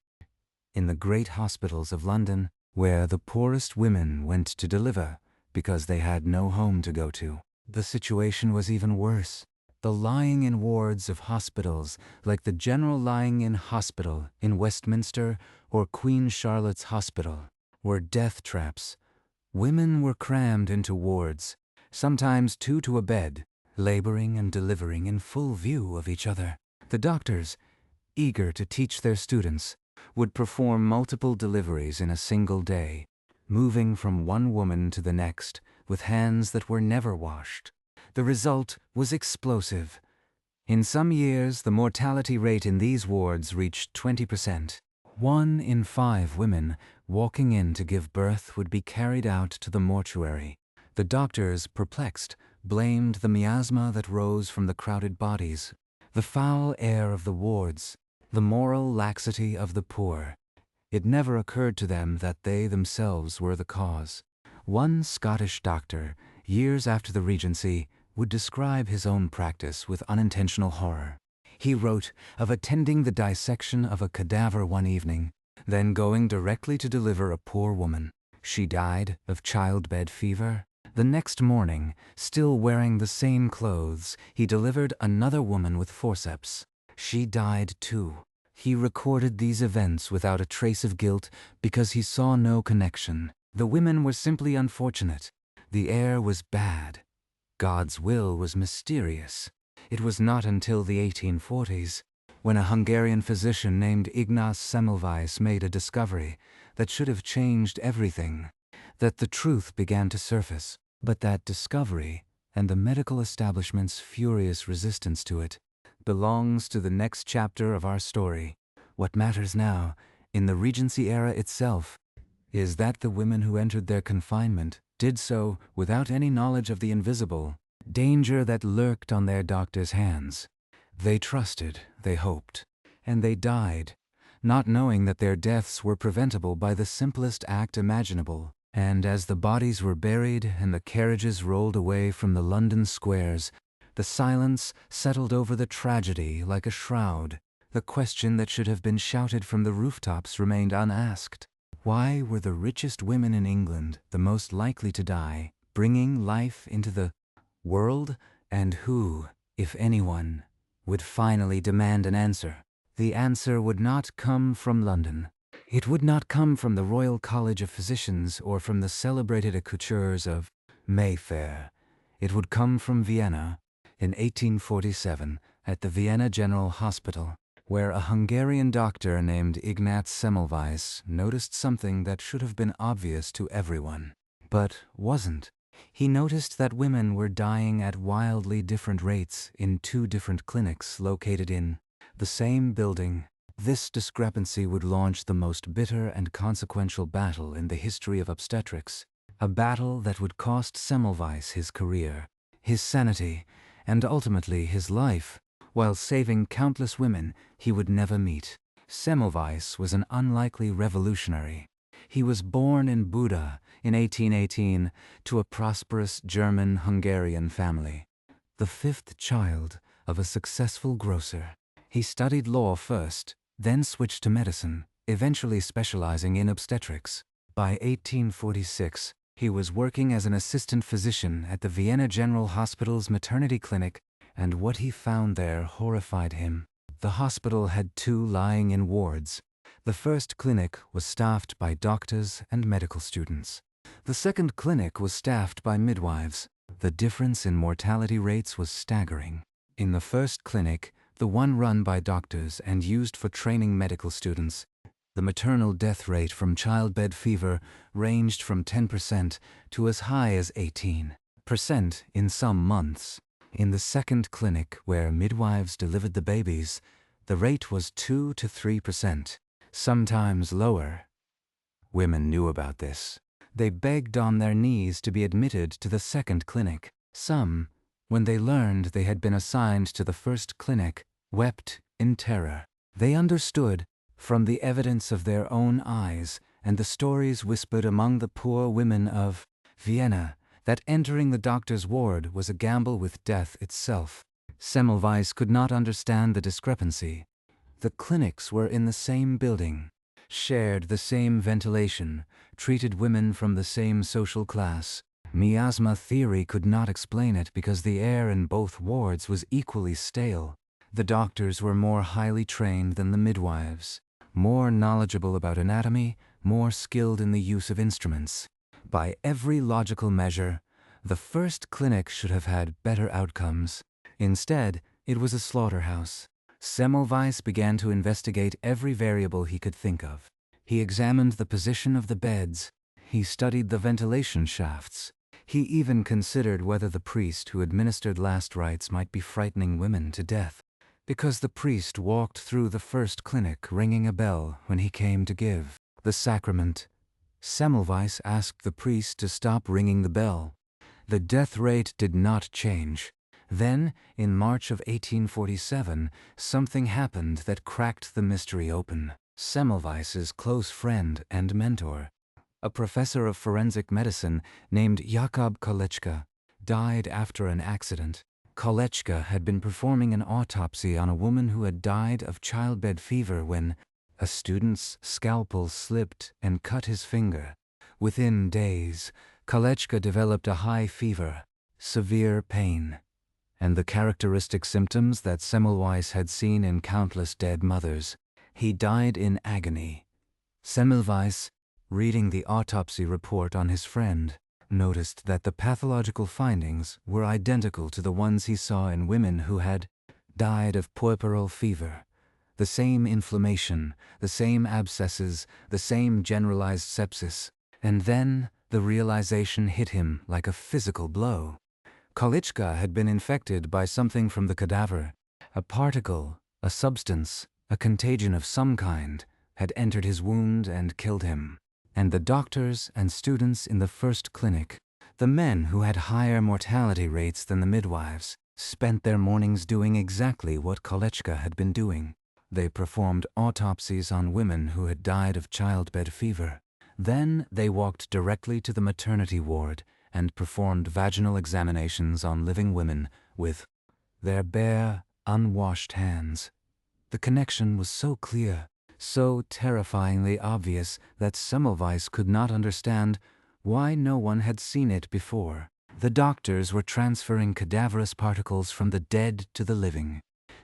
In the great hospitals of London, where the poorest women went to deliver because they had no home to go to, the situation was even worse. The lying in wards of hospitals, like the General Lying in Hospital in Westminster or Queen Charlotte's Hospital, were death traps. Women were crammed into wards, sometimes two to a bed, laboring and delivering in full view of each other. The doctors, eager to teach their students, would perform multiple deliveries in a single day, moving from one woman to the next with hands that were never washed. The result was explosive. In some years, the mortality rate in these wards reached 20%. 1 in 5 women walking in to give birth would be carried out to the mortuary. The doctors, perplexed, blamed the miasma that rose from the crowded bodies, the foul air of the wards, the moral laxity of the poor. It never occurred to them that they themselves were the cause. One Scottish doctor, years after the Regency, would describe his own practice with unintentional horror. He wrote of attending the dissection of a cadaver one evening, then going directly to deliver a poor woman. She died of childbed fever. The next morning, still wearing the same clothes, he delivered another woman with forceps. She died too. He recorded these events without a trace of guilt because he saw no connection. The women were simply unfortunate. The air was bad. God's will was mysterious. It was not until the 1840s, when a Hungarian physician named Ignaz Semmelweis made a discovery that should have changed everything, that the truth began to surface. But that discovery, and the medical establishment's furious resistance to it, belongs to the next chapter of our story. What matters now, in the Regency era itself, is that the women who entered their confinement did so without any knowledge of the invisible danger that lurked on their doctors' hands. They trusted, they hoped, and they died, not knowing that their deaths were preventable by the simplest act imaginable. And as the bodies were buried and the carriages rolled away from the London squares, the silence settled over the tragedy like a shroud. The question that should have been shouted from the rooftops remained unasked. Why were the richest women in England the most likely to die, bringing life into the world? And who, if anyone, would finally demand an answer? The answer would not come from London. It would not come from the Royal College of Physicians or from the celebrated accoucheurs of Mayfair. It would come from Vienna in 1847 at the Vienna General Hospital, where a Hungarian doctor named Ignaz Semmelweis noticed something that should have been obvious to everyone, but wasn't. He noticed that women were dying at wildly different rates in 2 different clinics located in the same building. This discrepancy would launch the most bitter and consequential battle in the history of obstetrics, a battle that would cost Semmelweis his career, his sanity, and ultimately his life, while saving countless women he would never meet. Semmelweis was an unlikely revolutionary. He was born in Buda in 1818 to a prosperous German-Hungarian family, the 5th child of a successful grocer. He studied law first, then switched to medicine, eventually specializing in obstetrics. By 1846, he was working as an assistant physician at the Vienna General Hospital's maternity clinic, and what he found there horrified him. The hospital had two lying-in wards. The first clinic was staffed by doctors and medical students. The second clinic was staffed by midwives. The difference in mortality rates was staggering. In the first clinic, the one run by doctors and used for training medical students, the maternal death rate from childbed fever ranged from 10% to as high as 18% in some months. In the second clinic, where midwives delivered the babies, the rate was 2 to 3%, sometimes lower. Women knew about this. They begged on their knees to be admitted to the second clinic. Some, when they learned they had been assigned to the first clinic, wept in terror. They understood, from the evidence of their own eyes and the stories whispered among the poor women of Vienna, that entering the doctor's ward was a gamble with death itself. Semmelweis could not understand the discrepancy. The clinics were in the same building, shared the same ventilation, treated women from the same social class. Miasma theory could not explain it because the air in both wards was equally stale. The doctors were more highly trained than the midwives, more knowledgeable about anatomy, more skilled in the use of instruments. By every logical measure, the first clinic should have had better outcomes. Instead, it was a slaughterhouse. Semmelweis began to investigate every variable he could think of. He examined the position of the beds. He studied the ventilation shafts. He even considered whether the priest who administered last rites might be frightening women to death, because the priest walked through the first clinic ringing a bell when he came to give the sacrament. Semmelweis asked the priest to stop ringing the bell. The death rate did not change. Then, in March of 1847, something happened that cracked the mystery open. Semmelweis's close friend and mentor, a professor of forensic medicine named Jakob Kolečka, died after an accident. Kolečka had been performing an autopsy on a woman who had died of childbed fever when a student's scalpel slipped and cut his finger. Within days, Kolečka developed a high fever, severe pain, and the characteristic symptoms that Semmelweis had seen in countless dead mothers. He died in agony. Semmelweis, reading the autopsy report on his friend, noticed that the pathological findings were identical to the ones he saw in women who had died of puerperal fever. The same inflammation, the same abscesses, the same generalized sepsis. And then the realization hit him like a physical blow. Kolečka had been infected by something from the cadaver. A particle, a substance, a contagion of some kind, had entered his wound and killed him. And the doctors and students in the first clinic, the men who had higher mortality rates than the midwives, spent their mornings doing exactly what Kolečka had been doing. They performed autopsies on women who had died of childbed fever. Then they walked directly to the maternity ward and performed vaginal examinations on living women with their bare, unwashed hands. The connection was so clear, so terrifyingly obvious that Semmelweis could not understand why no one had seen it before. The doctors were transferring cadaverous particles from the dead to the living.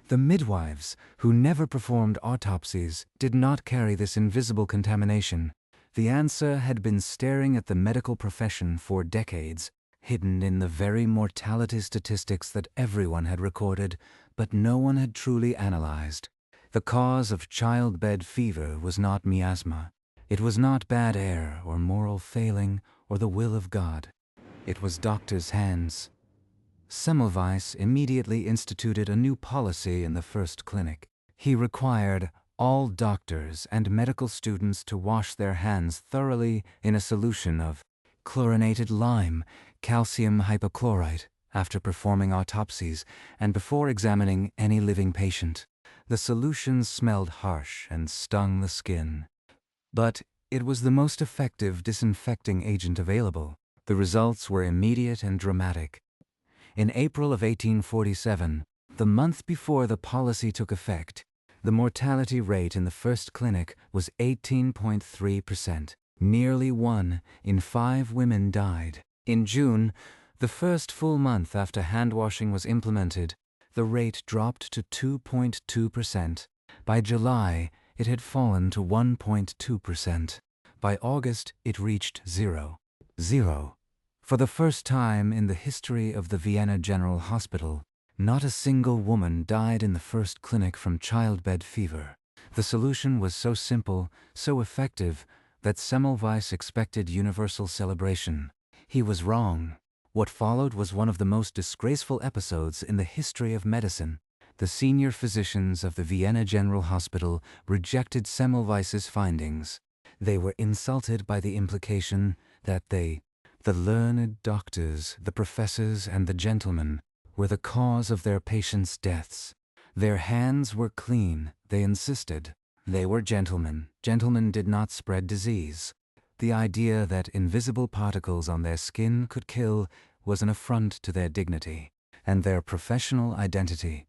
The midwives, who never performed autopsies, did not carry this invisible contamination. The answer had been staring at the medical profession for decades, hidden in the very mortality statistics that everyone had recorded, but no one had truly analyzed. The cause of childbed fever was not miasma. It was not bad air or moral failing or the will of God. It was doctors' hands. Semmelweis immediately instituted a new policy in the first clinic. He required all doctors and medical students to wash their hands thoroughly in a solution of chlorinated lime, calcium hypochlorite, after performing autopsies and before examining any living patient. The solution smelled harsh and stung the skin, but it was the most effective disinfecting agent available. The results were immediate and dramatic. In April of 1847, the month before the policy took effect, the mortality rate in the first clinic was 18.3%. Nearly 1 in 5 women died. In June, the first full month after hand-washing was implemented, the rate dropped to 2.2%. By July, it had fallen to 1.2%. By August, it reached 0. For the first time in the history of the Vienna General Hospital, not a single woman died in the first clinic from childbed fever. The solution was so simple, so effective, that Semmelweis expected universal celebration. He was wrong. What followed was one of the most disgraceful episodes in the history of medicine. The senior physicians of the Vienna General Hospital rejected Semmelweis's findings. They were insulted by the implication that they, the learned doctors, the professors, and the gentlemen, were the cause of their patients' deaths. Their hands were clean, they insisted. They were gentlemen. Gentlemen did not spread disease. The idea that invisible particles on their skin could kill was an affront to their dignity and their professional identity.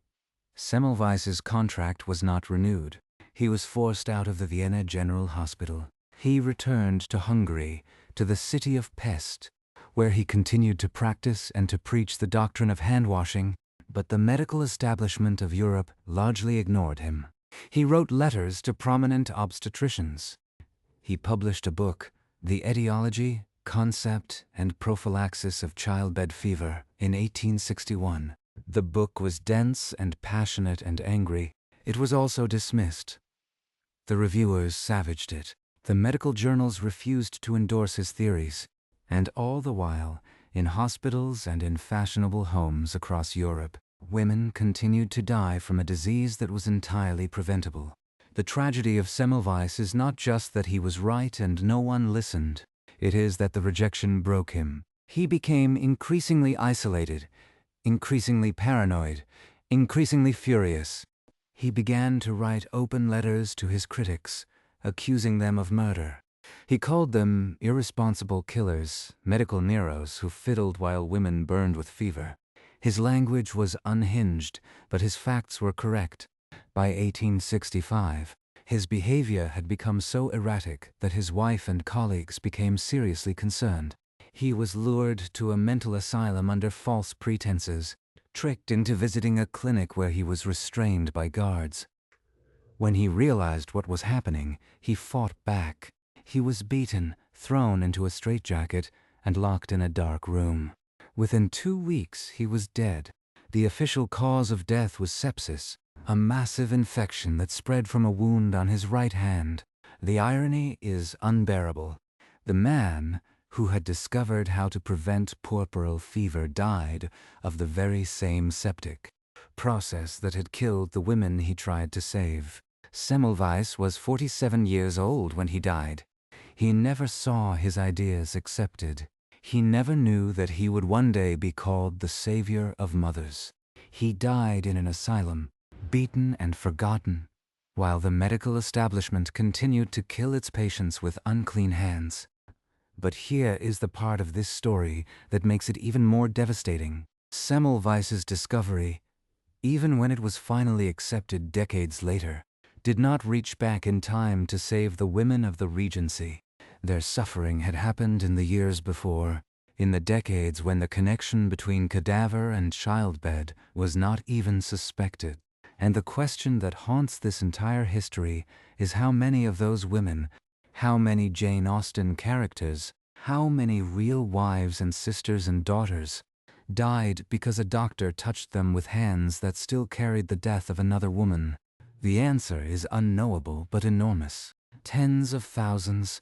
Semmelweis's contract was not renewed. He was forced out of the Vienna General Hospital. He returned to Hungary, to the city of Pest, where he continued to practice and to preach the doctrine of hand-washing, but the medical establishment of Europe largely ignored him. He wrote letters to prominent obstetricians. He published a book, The Etiology, Concept, and Prophylaxis of Childbed Fever, in 1861. The book was dense and passionate and angry. It was also dismissed. The reviewers savaged it. The medical journals refused to endorse his theories. And all the while, in hospitals and in fashionable homes across Europe, women continued to die from a disease that was entirely preventable. The tragedy of Semmelweis is not just that he was right and no one listened. It is that the rejection broke him. He became increasingly isolated, increasingly paranoid, increasingly furious. He began to write open letters to his critics, accusing them of murder. He called them irresponsible killers, medical Neros who fiddled while women burned with fever. His language was unhinged, but his facts were correct. By 1865, his behavior had become so erratic that his wife and colleagues became seriously concerned. He was lured to a mental asylum under false pretenses, tricked into visiting a clinic where he was restrained by guards. When he realized what was happening, he fought back. He was beaten, thrown into a straitjacket, and locked in a dark room. Within 2 weeks, he was dead. The official cause of death was sepsis, a massive infection that spread from a wound on his right hand. The irony is unbearable. The man who had discovered how to prevent puerperal fever died of the very same septic process that had killed the women he tried to save. Semmelweis was 47 years old when he died. He never saw his ideas accepted. He never knew that he would one day be called the savior of mothers. He died in an asylum, beaten and forgotten, while the medical establishment continued to kill its patients with unclean hands. But here is the part of this story that makes it even more devastating. Semmelweis's discovery, even when it was finally accepted decades later, did not reach back in time to save the women of the Regency. Their suffering had happened in the years before, in the decades when the connection between cadaver and childbed was not even suspected. And the question that haunts this entire history is how many of those women, how many Jane Austen characters, how many real wives and sisters and daughters, died because a doctor touched them with hands that still carried the death of another woman. The answer is unknowable but enormous. Tens of thousands,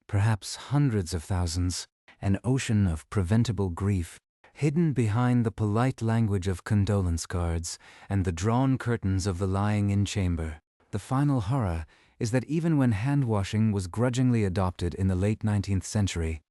perhaps hundreds of thousands, an ocean of preventable grief, hidden behind the polite language of condolence cards and the drawn curtains of the lying-in chamber. The final horror is that even when hand-washing was grudgingly adopted in the late 19th century,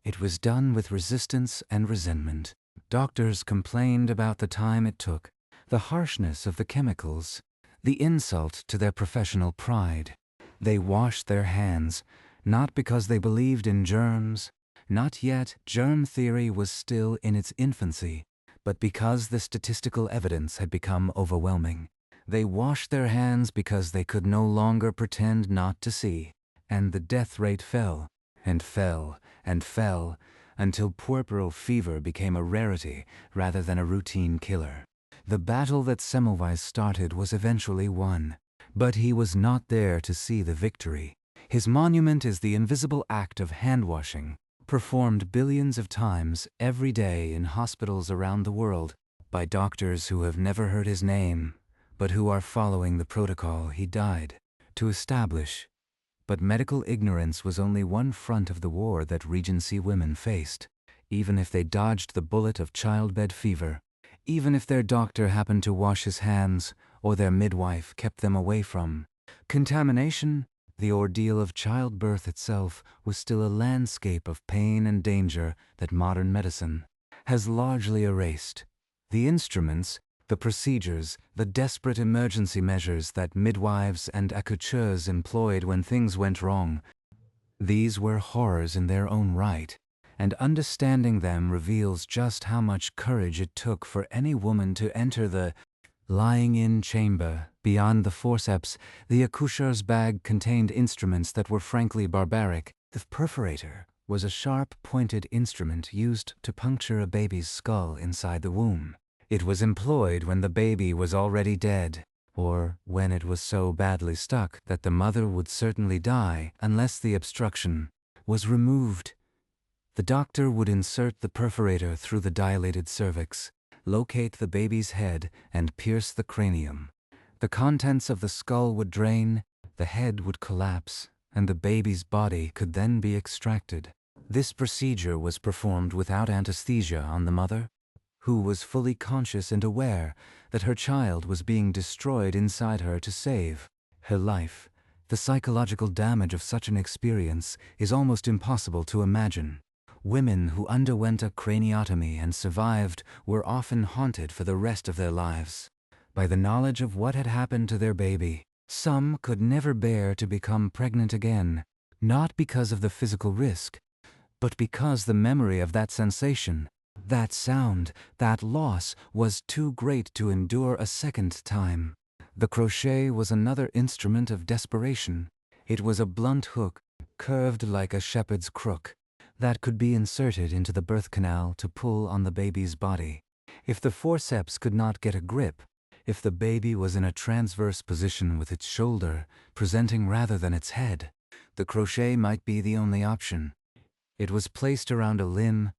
it was done with resistance and resentment. Doctors complained about the time it took, the harshness of the chemicals, the insult to their professional pride. They washed their hands, not because they believed in germs. Not yet, germ theory was still in its infancy, but because the statistical evidence had become overwhelming. They washed their hands because they could no longer pretend not to see, and the death rate fell. and fell, until puerperal fever became a rarity rather than a routine killer. The battle that Semmelweis started was eventually won, but he was not there to see the victory. His monument is the invisible act of hand-washing, performed billions of times every day in hospitals around the world by doctors who have never heard his name, but who are following the protocol he died to establish. But medical ignorance was only one front of the war that Regency women faced, even if they dodged the bullet of childbed fever, even if their doctor happened to wash his hands or their midwife kept them away from contamination. The ordeal of childbirth itself was still a landscape of pain and danger that modern medicine has largely erased. The instruments, the procedures, the desperate emergency measures that midwives and accoucheurs employed when things went wrong, these were horrors in their own right, and understanding them reveals just how much courage it took for any woman to enter the lying-in chamber. Beyond the forceps, the accoucheur's bag contained instruments that were frankly barbaric. The perforator was a sharp-pointed instrument used to puncture a baby's skull inside the womb. It was employed when the baby was already dead, or when it was so badly stuck that the mother would certainly die unless the obstruction was removed. The doctor would insert the perforator through the dilated cervix, locate the baby's head, and pierce the cranium. The contents of the skull would drain, the head would collapse, and the baby's body could then be extracted. This procedure was performed without anesthesia on the mother, who was fully conscious and aware that her child was being destroyed inside her to save her life. The psychological damage of such an experience is almost impossible to imagine. Women who underwent a craniotomy and survived were often haunted for the rest of their lives by the knowledge of what had happened to their baby. Some could never bear to become pregnant again, not because of the physical risk, but because the memory of that sensation, that sound, that loss was too great to endure a second time. The crochet was another instrument of desperation. It was a blunt hook, curved like a shepherd's crook, that could be inserted into the birth canal to pull on the baby's body. If the forceps could not get a grip, if the baby was in a transverse position with its shoulder presenting rather than its head, the crochet might be the only option. It was placed around a limb,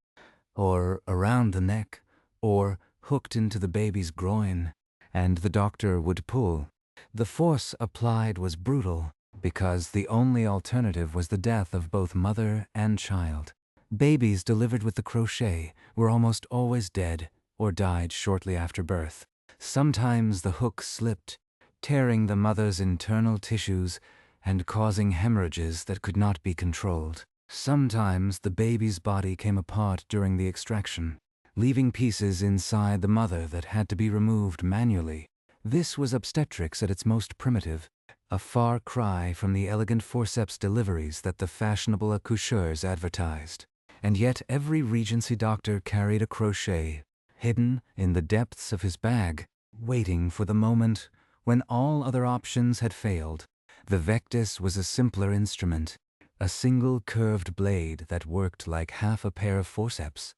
or around the neck, or hooked into the baby's groin, and the doctor would pull. The force applied was brutal, because the only alternative was the death of both mother and child. Babies delivered with the crochet were almost always dead or died shortly after birth. Sometimes the hook slipped, tearing the mother's internal tissues and causing hemorrhages that could not be controlled. Sometimes the baby's body came apart during the extraction, leaving pieces inside the mother that had to be removed manually. This was obstetrics at its most primitive, a far cry from the elegant forceps deliveries that the fashionable accoucheurs advertised. And yet every Regency doctor carried a crochet, hidden in the depths of his bag, waiting for the moment when all other options had failed. The Vectis was a simpler instrument, a single curved blade that worked like half a pair of forceps.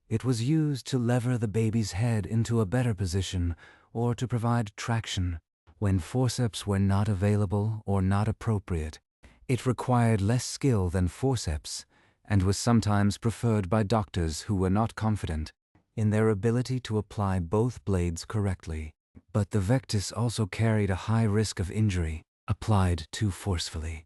It was used to lever the baby's head into a better position or to provide traction when forceps were not available or not appropriate. It required less skill than forceps and was sometimes preferred by doctors who were not confident in their ability to apply both blades correctly. But the Vectis also carried a high risk of injury. Applied too forcefully,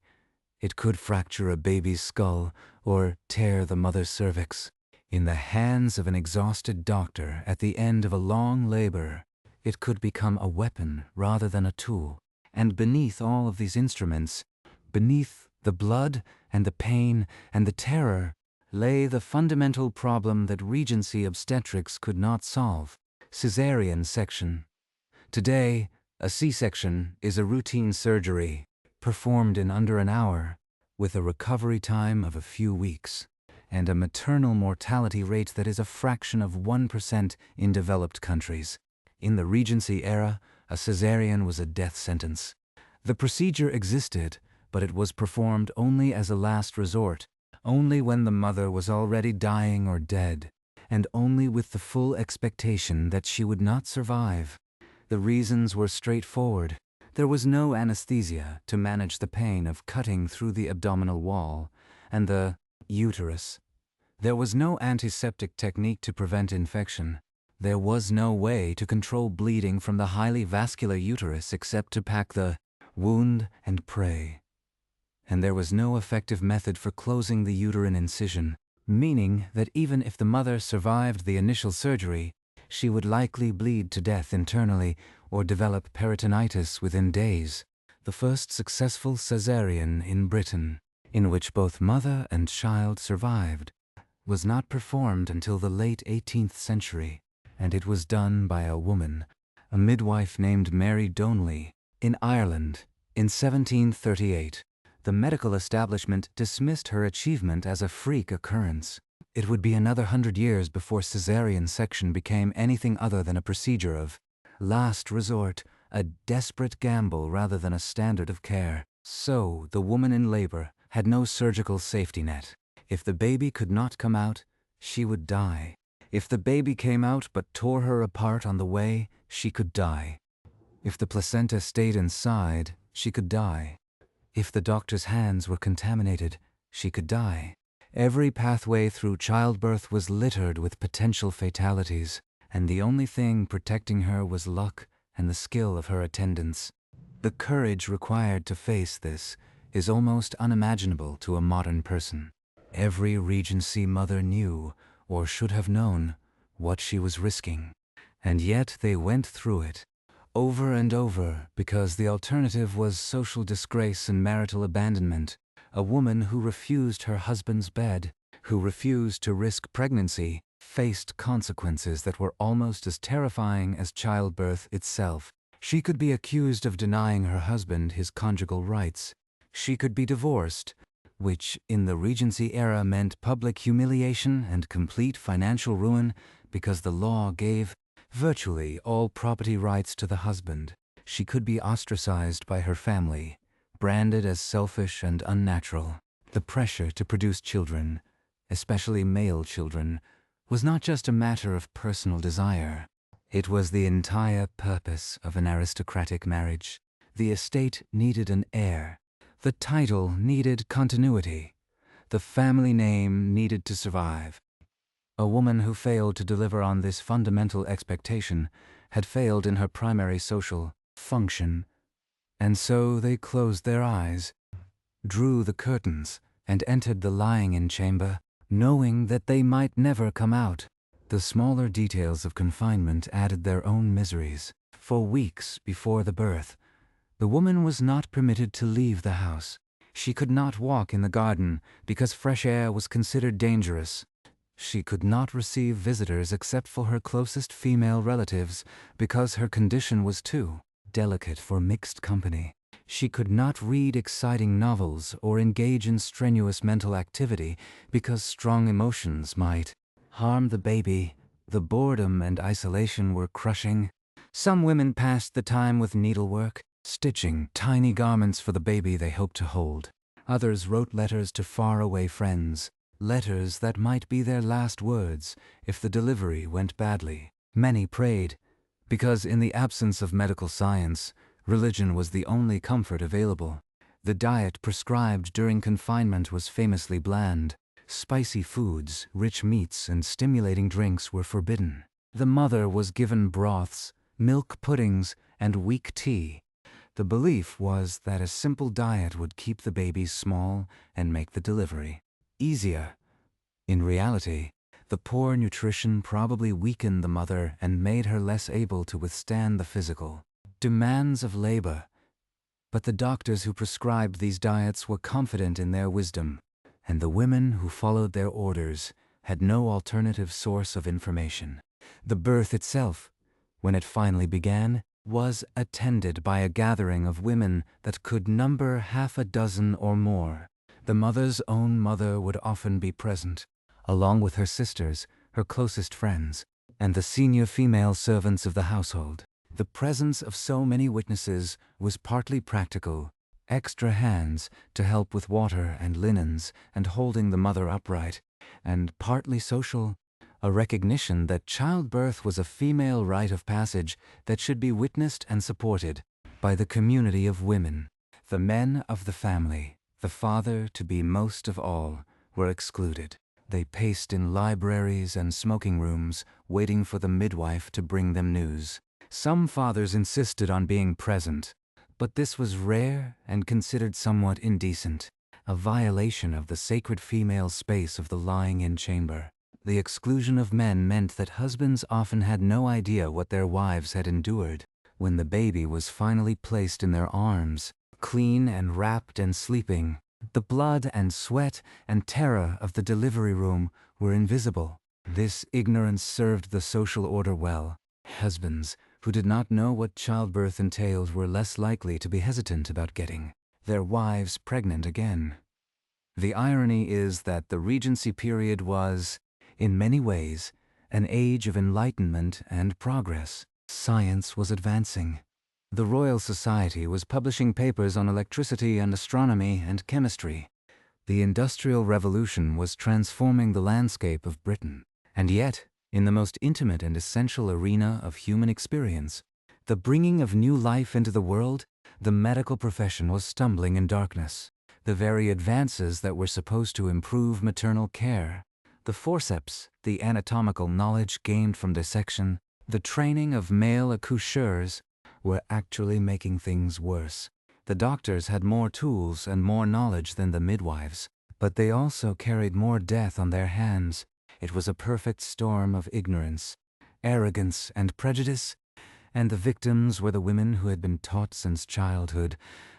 it could fracture a baby's skull or tear the mother's cervix. In the hands of an exhausted doctor at the end of a long labor, it could become a weapon rather than a tool. And beneath all of these instruments, beneath the blood and the pain and the terror, lay the fundamental problem that Regency obstetrics could not solve: cesarean section. Today, a C-section is a routine surgery performed in under an hour, with a recovery time of a few weeks, and a maternal mortality rate that is a fraction of 1% in developed countries. In the Regency era, a cesarean was a death sentence. The procedure existed, but it was performed only as a last resort, only when the mother was already dying or dead, and only with the full expectation that she would not survive. The reasons were straightforward. There was no anesthesia to manage the pain of cutting through the abdominal wall and the uterus. There was no antiseptic technique to prevent infection. There was no way to control bleeding from the highly vascular uterus except to pack the wound and pray. And there was no effective method for closing the uterine incision, meaning that even if the mother survived the initial surgery, she would likely bleed to death internally or develop peritonitis within days. The first successful caesarean in Britain, in which both mother and child survived, was not performed until the late 18th century, and it was done by a woman, a midwife named Mary Donnelly, in Ireland, in 1738. The medical establishment dismissed her achievement as a freak occurrence. It would be another 100 years before caesarean section became anything other than a procedure of last resort, a desperate gamble rather than a standard of care. So, the woman in labor had no surgical safety net. If the baby could not come out, she would die. If the baby came out but tore her apart on the way, she could die. If the placenta stayed inside, she could die. If the doctor's hands were contaminated, she could die. Every pathway through childbirth was littered with potential fatalities, and the only thing protecting her was luck and the skill of her attendants. The courage required to face this is almost unimaginable to a modern person. Every Regency mother knew, or should have known, what she was risking. And yet they went through it, over and over, because the alternative was social disgrace and marital abandonment. A woman who refused her husband's bed, who refused to risk pregnancy, faced consequences that were almost as terrifying as childbirth itself. She could be accused of denying her husband his conjugal rights. She could be divorced, which in the Regency era meant public humiliation and complete financial ruin because the law gave virtually all property rights to the husband. She could be ostracized by her family, branded as selfish and unnatural. The pressure to produce children, especially male children, was not just a matter of personal desire. It was the entire purpose of an aristocratic marriage. The estate needed an heir. The title needed continuity. The family name needed to survive. A woman who failed to deliver on this fundamental expectation had failed in her primary social function. And so they closed their eyes, drew the curtains, and entered the lying-in chamber, knowing that they might never come out. The smaller details of confinement added their own miseries. For weeks before the birth, the woman was not permitted to leave the house. She could not walk in the garden because fresh air was considered dangerous. She could not receive visitors except for her closest female relatives because her condition was too delicate for mixed company. She could not read exciting novels or engage in strenuous mental activity because strong emotions might harm the baby. The boredom and isolation were crushing. Some women passed the time with needlework, stitching tiny garments for the baby they hoped to hold. Others wrote letters to faraway friends, letters that might be their last words if the delivery went badly. Many prayed, because in the absence of medical science, religion was the only comfort available. The diet prescribed during confinement was famously bland. Spicy foods, rich meats, and stimulating drinks were forbidden. The mother was given broths, milk puddings, and weak tea. The belief was that a simple diet would keep the baby small and make the delivery easier. In reality, the poor nutrition probably weakened the mother and made her less able to withstand the physical demands of labor. But the doctors who prescribed these diets were confident in their wisdom, and the women who followed their orders had no alternative source of information. The birth itself, when it finally began, was attended by a gathering of women that could number half a dozen or more. The mother's own mother would often be present, along with her sisters, her closest friends, and the senior female servants of the household. The presence of so many witnesses was partly practical, extra hands to help with water and linens and holding the mother upright, and partly social, a recognition that childbirth was a female rite of passage that should be witnessed and supported by the community of women. The men of the family, the father to be most of all, were excluded. They paced in libraries and smoking rooms, waiting for the midwife to bring them news. Some fathers insisted on being present, but this was rare and considered somewhat indecent, a violation of the sacred female space of the lying-in chamber. The exclusion of men meant that husbands often had no idea what their wives had endured. When the baby was finally placed in their arms, clean and wrapped and sleeping, the blood and sweat and terror of the delivery room were invisible. This ignorance served the social order well. Husbands who did not know what childbirth entailed were less likely to be hesitant about getting their wives pregnant again. The irony is that the Regency period was, in many ways, an age of enlightenment and progress. Science was advancing. The Royal Society was publishing papers on electricity and astronomy and chemistry. The Industrial Revolution was transforming the landscape of Britain. And yet, in the most intimate and essential arena of human experience, the bringing of new life into the world, the medical profession was stumbling in darkness. The very advances that were supposed to improve maternal care, the forceps, the anatomical knowledge gained from dissection, the training of male accoucheurs, were actually making things worse. The doctors had more tools and more knowledge than the midwives, but they also carried more death on their hands. It was a perfect storm of ignorance, arrogance, and prejudice, and the victims were the women who had been taught since childhood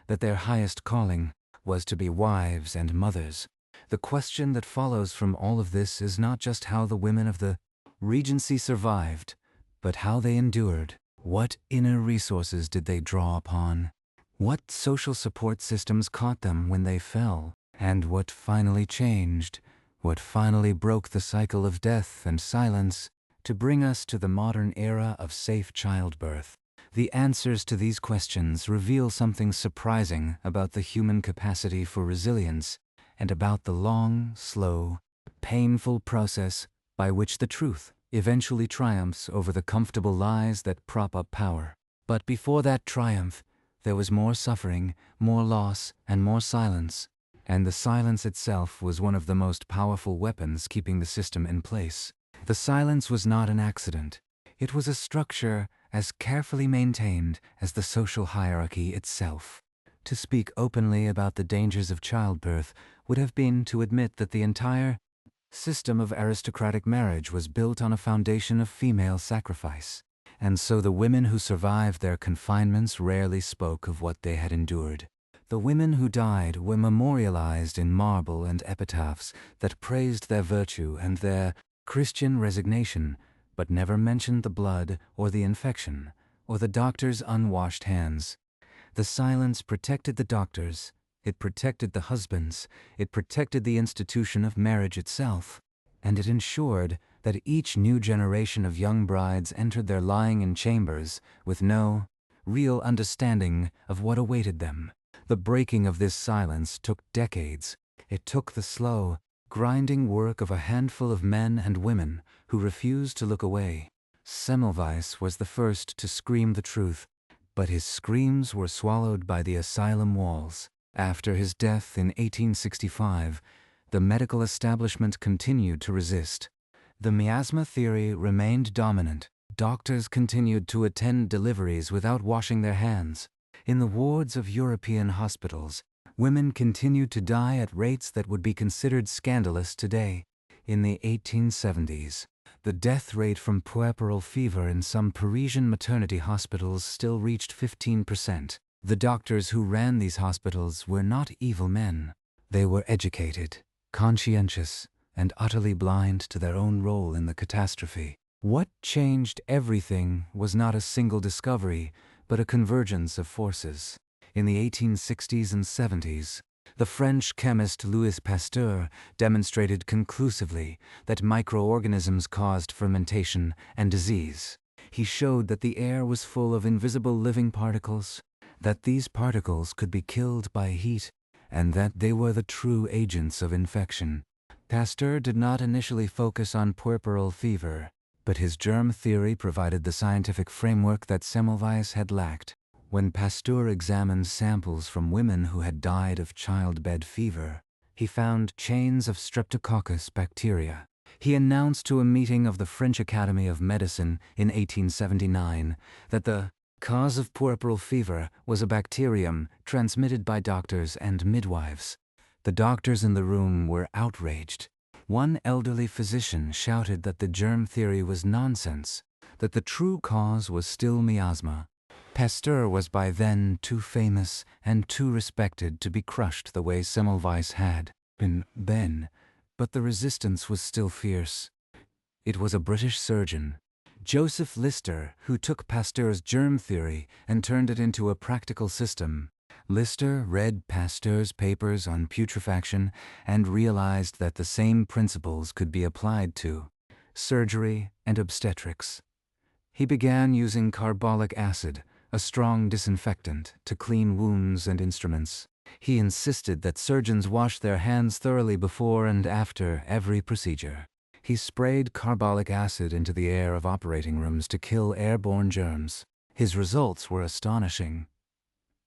that their highest calling was to be wives and mothers. The question that follows from all of this is not just how the women of the Regency survived, but how they endured. What inner resources did they draw upon? What social support systems caught them when they fell? And what finally changed? What finally broke the cycle of death and silence to bring us to the modern era of safe childbirth? The answers to these questions reveal something surprising about the human capacity for resilience and about the long, slow, painful process by which the truth eventually triumphs over the comfortable lies that prop up power. But before that triumph, there was more suffering, more loss, and more silence. And the silence itself was one of the most powerful weapons keeping the system in place. The silence was not an accident. It was a structure as carefully maintained as the social hierarchy itself. To speak openly about the dangers of childbirth would have been to admit that the entire system of aristocratic marriage was built on a foundation of female sacrifice, and so the women who survived their confinements rarely spoke of what they had endured. The women who died were memorialized in marble and epitaphs that praised their virtue and their Christian resignation, but never mentioned the blood or the infection or the doctor's unwashed hands. The silence protected the doctors. It protected the husbands, it protected the institution of marriage itself, and it ensured that each new generation of young brides entered their lying-in chambers with no real understanding of what awaited them. The breaking of this silence took decades. It took the slow, grinding work of a handful of men and women who refused to look away. Semmelweis was the first to scream the truth, but his screams were swallowed by the asylum walls. After his death in 1865, the medical establishment continued to resist. The miasma theory remained dominant. Doctors continued to attend deliveries without washing their hands. In the wards of European hospitals, women continued to die at rates that would be considered scandalous today. In the 1870s, the death rate from puerperal fever in some Parisian maternity hospitals still reached 15%. The doctors who ran these hospitals were not evil men. They were educated, conscientious, and utterly blind to their own role in the catastrophe. What changed everything was not a single discovery, but a convergence of forces. In the 1860s and 70s, the French chemist Louis Pasteur demonstrated conclusively that microorganisms caused fermentation and disease. He showed that the air was full of invisible living particles, that these particles could be killed by heat, and that they were the true agents of infection. Pasteur did not initially focus on puerperal fever, but his germ theory provided the scientific framework that Semmelweis had lacked. When Pasteur examined samples from women who had died of childbed fever, he found chains of Streptococcus bacteria. He announced to a meeting of the French Academy of Medicine in 1879 that the cause of puerperal fever was a bacterium transmitted by doctors and midwives. The doctors in the room were outraged. One elderly physician shouted that the germ theory was nonsense, that the true cause was still miasma. Pasteur was by then too famous and too respected to be crushed the way Semmelweis had been then, but the resistance was still fierce. It was a British surgeon, Joseph Lister, who took Pasteur's germ theory and turned it into a practical system. Lister read Pasteur's papers on putrefaction and realized that the same principles could be applied to surgery and obstetrics. He began using carbolic acid, a strong disinfectant, to clean wounds and instruments. He insisted that surgeons wash their hands thoroughly before and after every procedure. He sprayed carbolic acid into the air of operating rooms to kill airborne germs. His results were astonishing.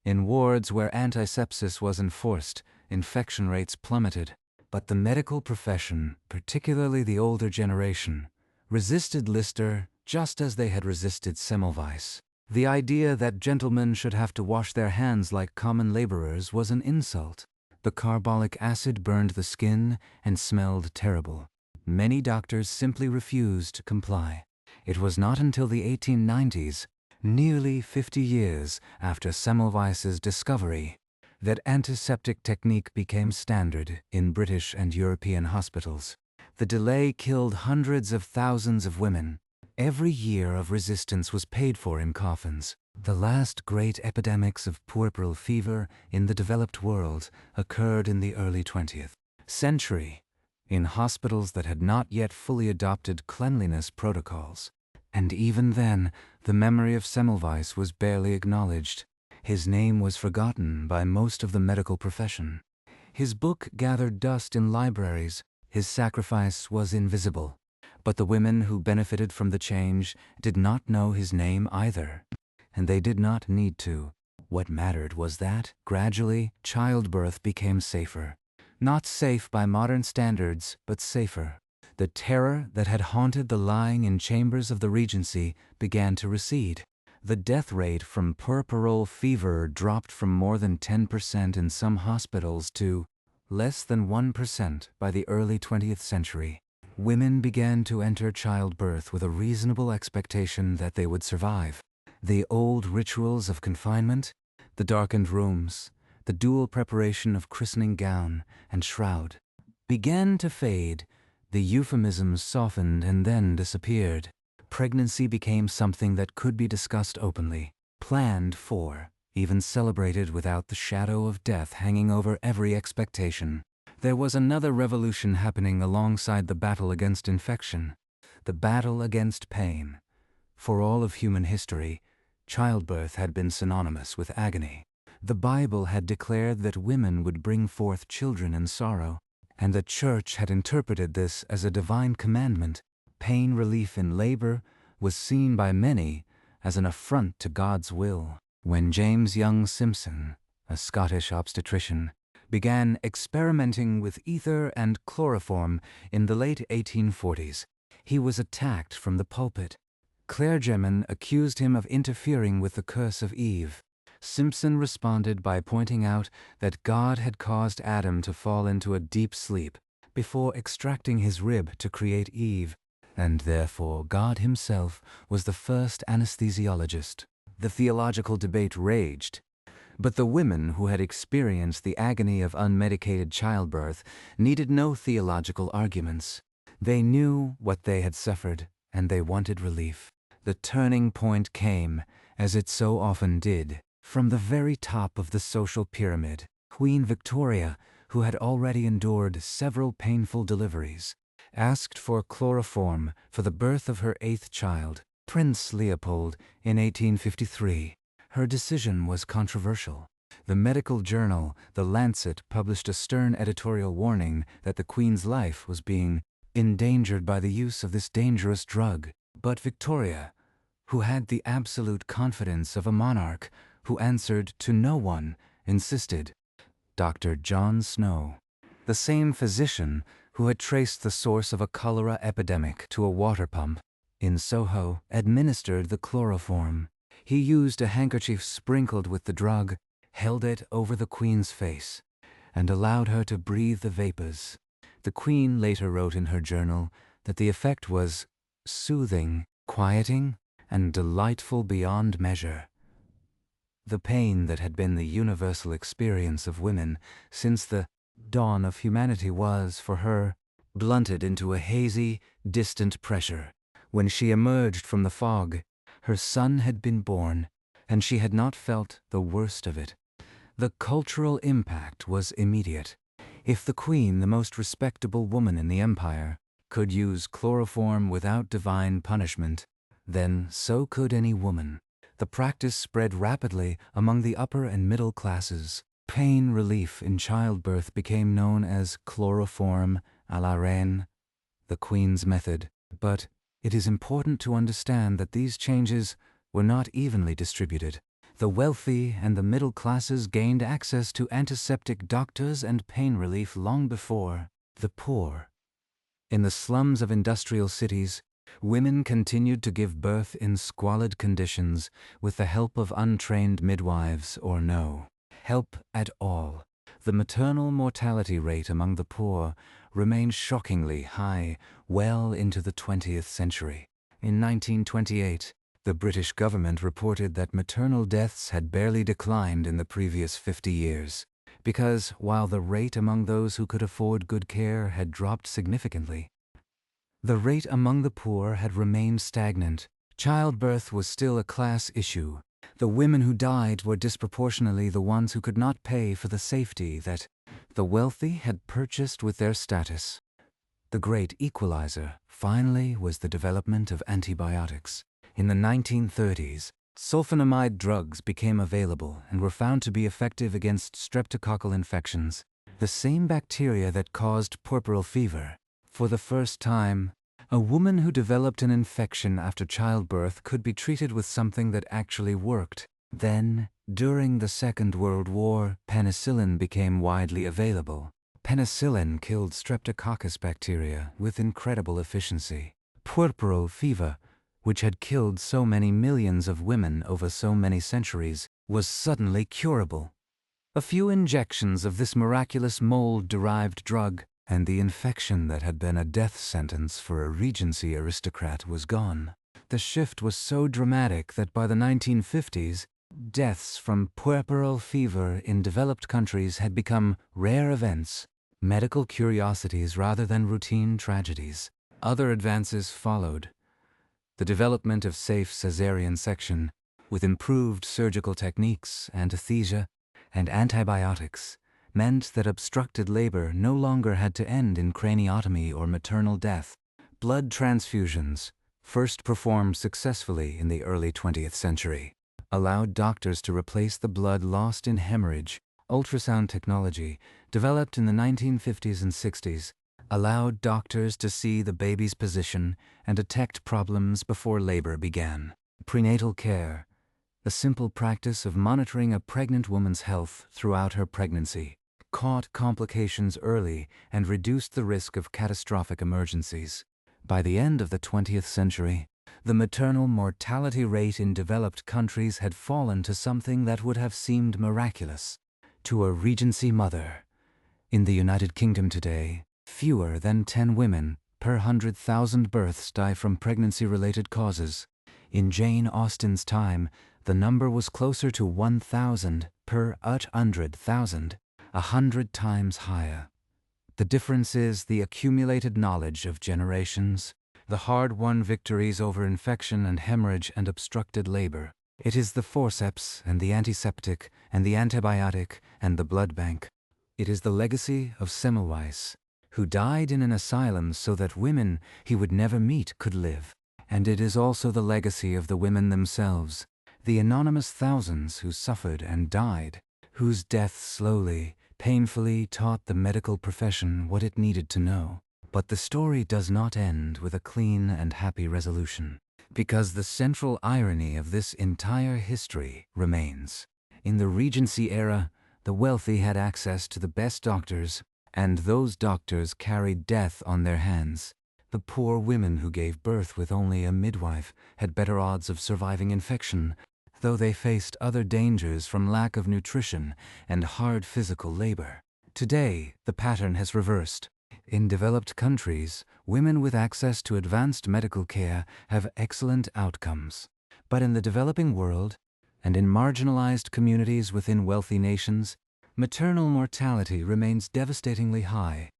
In wards where antisepsis was enforced, infection rates plummeted. But the medical profession, particularly the older generation, resisted Lister just as they had resisted Semmelweis. The idea that gentlemen should have to wash their hands like common laborers was an insult. The carbolic acid burned the skin and smelled terrible. Many doctors simply refused to comply. It was not until the 1890s, nearly 50 years after Semmelweis's discovery, that antiseptic technique became standard in British and European hospitals. The delay killed hundreds of thousands of women. Every year of resistance was paid for in coffins. The last great epidemics of puerperal fever in the developed world occurred in the early 20th century, in hospitals that had not yet fully adopted cleanliness protocols. And even then, the memory of Semmelweis was barely acknowledged. His name was forgotten by most of the medical profession. His book gathered dust in libraries. His sacrifice was invisible. But the women who benefited from the change did not know his name either, and they did not need to. What mattered was that, gradually, childbirth became safer. Not safe by modern standards, but safer. The terror that had haunted the lying in chambers of the Regency began to recede. The death rate from puerperal fever dropped from more than 10% in some hospitals to less than 1% by the early 20th century. Women began to enter childbirth with a reasonable expectation that they would survive. The old rituals of confinement, the darkened rooms, the dual preparation of christening gown and shroud, began to fade. The euphemisms softened and then disappeared. Pregnancy became something that could be discussed openly, planned for, even celebrated without the shadow of death hanging over every expectation. There was another revolution happening alongside the battle against infection, the battle against pain. For all of human history, childbirth had been synonymous with agony. The Bible had declared that women would bring forth children in sorrow, and the Church had interpreted this as a divine commandment. Pain relief in labor was seen by many as an affront to God's will. When James Young Simpson, a Scottish obstetrician, began experimenting with ether and chloroform in the late 1840s, he was attacked from the pulpit. Clergymen accused him of interfering with the curse of Eve. Simpson responded by pointing out that God had caused Adam to fall into a deep sleep before extracting his rib to create Eve, and therefore God himself was the first anesthesiologist. The theological debate raged, but the women who had experienced the agony of unmedicated childbirth needed no theological arguments. They knew what they had suffered, and they wanted relief. The turning point came, as it so often did, from the very top of the social pyramid. Queen Victoria, who had already endured several painful deliveries, asked for chloroform for the birth of her 8th child, Prince Leopold, in 1853. Her decision was controversial. The medical journal, The Lancet, published a stern editorial warning that the Queen's life was being endangered by the use of this dangerous drug. But Victoria, who had the absolute confidence of a monarch who answered to no one, insisted. Dr. John Snow, the same physician who had traced the source of a cholera epidemic to a water pump in Soho, administered the chloroform. He used a handkerchief sprinkled with the drug, held it over the Queen's face, and allowed her to breathe the vapors. The Queen later wrote in her journal that the effect was soothing, quieting, and delightful beyond measure. The pain that had been the universal experience of women since the dawn of humanity was, for her, blunted into a hazy, distant pressure. When she emerged from the fog, her son had been born, and she had not felt the worst of it. The cultural impact was immediate. If the Queen, the most respectable woman in the empire, could use chloroform without divine punishment, then so could any woman. The practice spread rapidly among the upper and middle classes. Pain relief in childbirth became known as chloroform à la reine, the Queen's method. But it is important to understand that these changes were not evenly distributed. The wealthy and the middle classes gained access to antiseptic doctors and pain relief long before the poor. In the slums of industrial cities, women continued to give birth in squalid conditions with the help of untrained midwives or no help at all. The maternal mortality rate among the poor remained shockingly high well into the 20th century. In 1928, the British government reported that maternal deaths had barely declined in the previous 50 years, because while the rate among those who could afford good care had dropped significantly, the rate among the poor had remained stagnant. Childbirth was still a class issue. The women who died were disproportionately the ones who could not pay for the safety that the wealthy had purchased with their status. The great equalizer, finally, was the development of antibiotics. In the 1930s, sulfonamide drugs became available and were found to be effective against streptococcal infections, the same bacteria that caused puerperal fever. For the first time, a woman who developed an infection after childbirth could be treated with something that actually worked. Then, during the Second World War, penicillin became widely available. Penicillin killed streptococcus bacteria with incredible efficiency. Puerperal fever, which had killed so many millions of women over so many centuries, was suddenly curable. A few injections of this miraculous mold-derived drug, and the infection that had been a death sentence for a Regency aristocrat was gone. The shift was so dramatic that by the 1950s, deaths from puerperal fever in developed countries had become rare events, medical curiosities rather than routine tragedies. Other advances followed. The development of safe caesarean section, with improved surgical techniques, anesthesia, and antibiotics, meant that obstructed labor no longer had to end in craniotomy or maternal death. Blood transfusions, first performed successfully in the early 20th century, allowed doctors to replace the blood lost in hemorrhage. Ultrasound technology, developed in the 1950s and 60s, allowed doctors to see the baby's position and detect problems before labor began. Prenatal care, the simple practice of monitoring a pregnant woman's health throughout her pregnancy, caught complications early and reduced the risk of catastrophic emergencies. By the end of the 20th century, the maternal mortality rate in developed countries had fallen to something that would have seemed miraculous to a Regency mother. In the United Kingdom today, fewer than 10 women per 100,000 births die from pregnancy-related causes. In Jane Austen's time, the number was closer to 1,000 per 100,000. 100 times higher. The difference is the accumulated knowledge of generations, the hard-won victories over infection and hemorrhage and obstructed labor. It is the forceps and the antiseptic and the antibiotic and the blood bank. It is the legacy of Semmelweis, who died in an asylum so that women he would never meet could live. And it is also the legacy of the women themselves, the anonymous thousands who suffered and died, whose death slowly, painfully taught the medical profession what it needed to know. But the story does not end with a clean and happy resolution, because the central irony of this entire history remains. In the Regency era, the wealthy had access to the best doctors, and those doctors carried death on their hands. The poor women who gave birth with only a midwife had better odds of surviving infection, though they faced other dangers from lack of nutrition and hard physical labor. Today, the pattern has reversed. In developed countries, women with access to advanced medical care have excellent outcomes. But in the developing world, and in marginalized communities within wealthy nations, maternal mortality remains devastatingly high.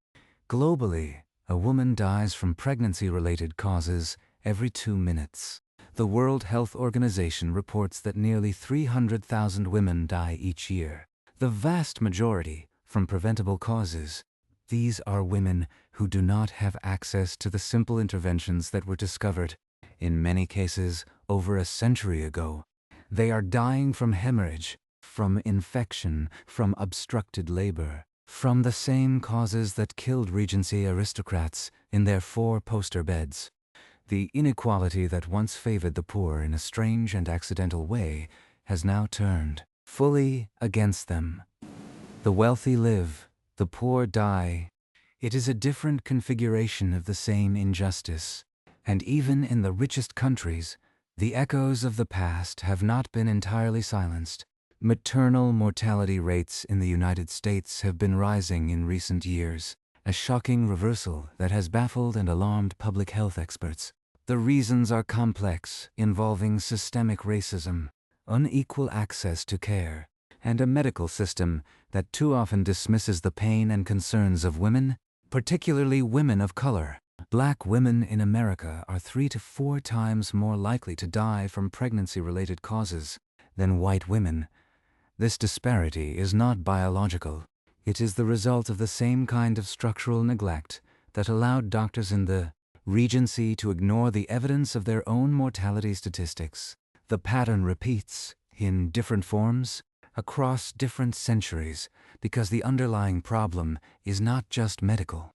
Globally, a woman dies from pregnancy-related causes every 2 minutes. The World Health Organization reports that nearly 300,000 women die each year. The vast majority from preventable causes. These are women who do not have access to the simple interventions that were discovered, in many cases, over a century ago. They are dying from hemorrhage, from infection, from obstructed labor, from the same causes that killed Regency aristocrats in their 4-poster beds. The inequality that once favored the poor in a strange and accidental way has now turned fully against them. The wealthy live, the poor die. It is a different configuration of the same injustice. And even in the richest countries, the echoes of the past have not been entirely silenced. Maternal mortality rates in the United States have been rising in recent years, a shocking reversal that has baffled and alarmed public health experts. The reasons are complex, involving systemic racism, unequal access to care, and a medical system that too often dismisses the pain and concerns of women, particularly women of color. Black women in America are 3 to 4 times more likely to die from pregnancy-related causes than white women. This disparity is not biological. It is the result of the same kind of structural neglect that allowed doctors in the Regency to ignore the evidence of their own mortality statistics. The pattern repeats, in different forms, across different centuries, because the underlying problem is not just medical.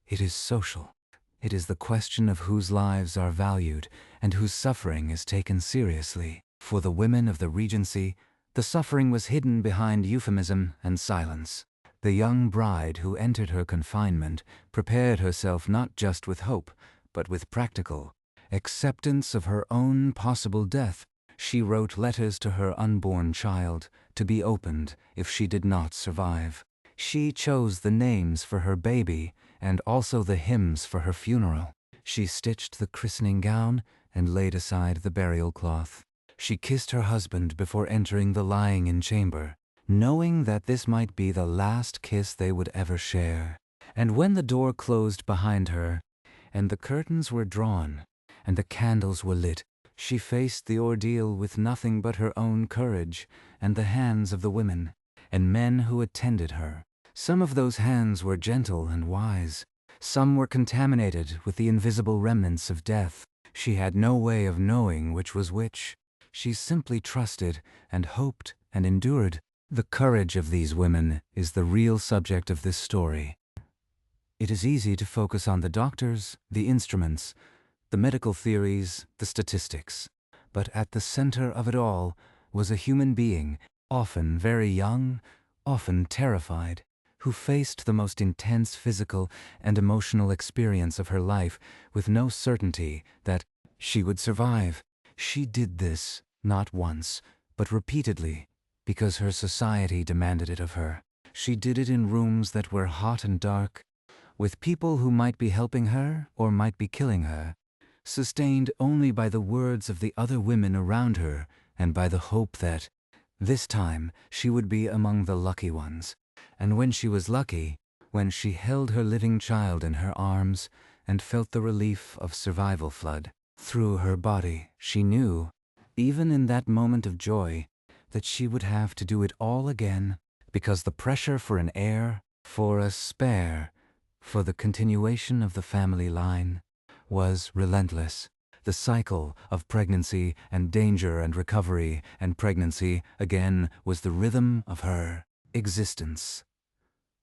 It is social. It is the question of whose lives are valued and whose suffering is taken seriously. For the women of the Regency, the suffering was hidden behind euphemism and silence. The young bride who entered her confinement prepared herself not just with hope, but with practical acceptance of her own possible death. She wrote letters to her unborn child to be opened if she did not survive. She chose the names for her baby and also the hymns for her funeral. She stitched the christening gown and laid aside the burial cloth. She kissed her husband before entering the lying-in chamber, knowing that this might be the last kiss they would ever share. And when the door closed behind her, and the curtains were drawn, and the candles were lit, she faced the ordeal with nothing but her own courage and the hands of the women and men who attended her. Some of those hands were gentle and wise. Some were contaminated with the invisible remnants of death. She had no way of knowing which was which. She simply trusted and hoped and endured. The courage of these women is the real subject of this story. It is easy to focus on the doctors, the instruments, the medical theories, the statistics. But at the center of it all was a human being, often very young, often terrified, who faced the most intense physical and emotional experience of her life with no certainty that she would survive. She did this, not once, but repeatedly, because her society demanded it of her. She did it in rooms that were hot and dark, with people who might be helping her or might be killing her, sustained only by the words of the other women around her and by the hope that, this time, she would be among the lucky ones. And when she was lucky, when she held her living child in her arms and felt the relief of survival flood through her body, she knew, even in that moment of joy, that she would have to do it all again, because the pressure for an heir, for a spare, for the continuation of the family line, was relentless. The cycle of pregnancy and danger and recovery and pregnancy again was the rhythm of her existence.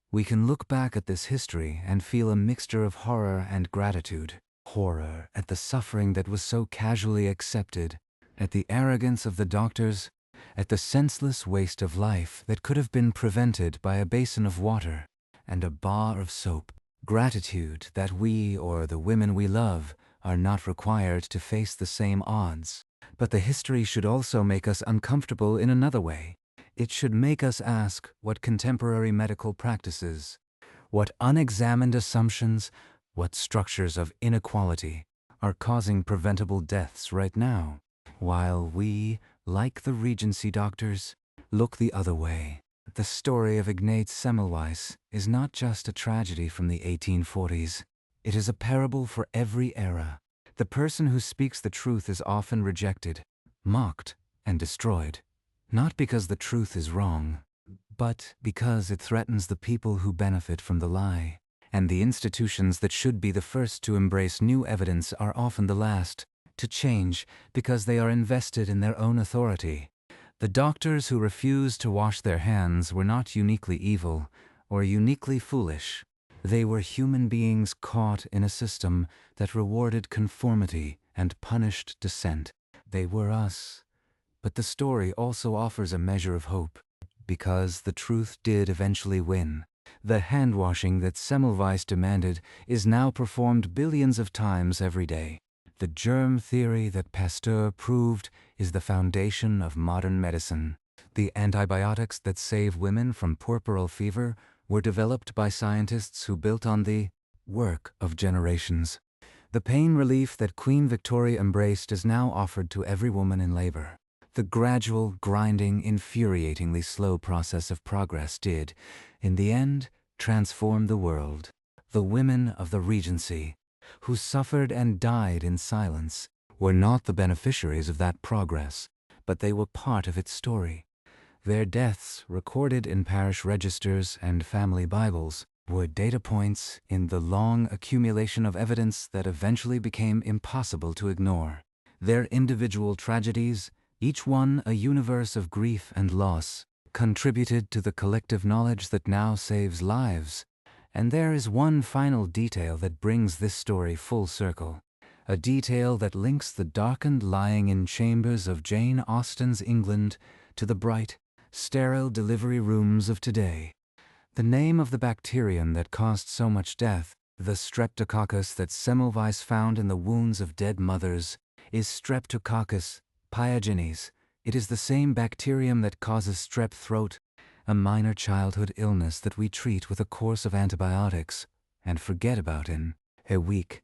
We can look back at this history and feel a mixture of horror and gratitude. Horror at the suffering that was so casually accepted, at the arrogance of the doctors, at the senseless waste of life that could have been prevented by a basin of water and a bar of soap. Gratitude that we or the women we love are not required to face the same odds. But the history should also make us uncomfortable in another way. It should make us ask what contemporary medical practices, what unexamined assumptions, what structures of inequality are causing preventable deaths right now, while we, like the Regency doctors, look the other way. The story of Ignaz Semmelweis is not just a tragedy from the 1840s. It is a parable for every era. The person who speaks the truth is often rejected, mocked, and destroyed, not because the truth is wrong, but because it threatens the people who benefit from the lie. And the institutions that should be the first to embrace new evidence are often the last to change because they are invested in their own authority. The doctors who refused to wash their hands were not uniquely evil or uniquely foolish. They were human beings caught in a system that rewarded conformity and punished dissent. They were us. But the story also offers a measure of hope, because the truth did eventually win. The hand-washing that Semmelweis demanded is now performed billions of times every day. The germ theory that Pasteur proved is the foundation of modern medicine. The antibiotics that save women from puerperal fever were developed by scientists who built on the work of generations. The pain relief that Queen Victoria embraced is now offered to every woman in labor. The gradual, grinding, infuriatingly slow process of progress did, in the end, transform the world. The women of the Regency, who suffered and died in silence, were not the beneficiaries of that progress, but they were part of its story. Their deaths, recorded in parish registers and family Bibles, were data points in the long accumulation of evidence that eventually became impossible to ignore. Their individual tragedies, each one a universe of grief and loss, contributed to the collective knowledge that now saves lives. And there is one final detail that brings this story full circle, a detail that links the darkened lying-in chambers of Jane Austen's England to the bright, sterile delivery rooms of today. The name of the bacterium that caused so much death, the streptococcus that Semmelweis found in the wounds of dead mothers, is Streptococcus pyogenes. It is the same bacterium that causes strep throat, a minor childhood illness that we treat with a course of antibiotics and forget about in a week.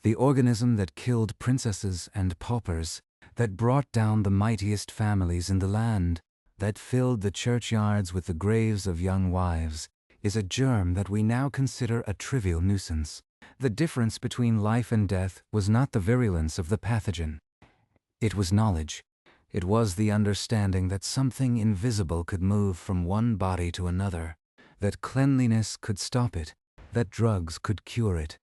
The organism that killed princesses and paupers, that brought down the mightiest families in the land, that filled the churchyards with the graves of young wives, is a germ that we now consider a trivial nuisance. The difference between life and death was not the virulence of the pathogen. It was knowledge. It was the understanding that something invisible could move from one body to another, that cleanliness could stop it, that drugs could cure it.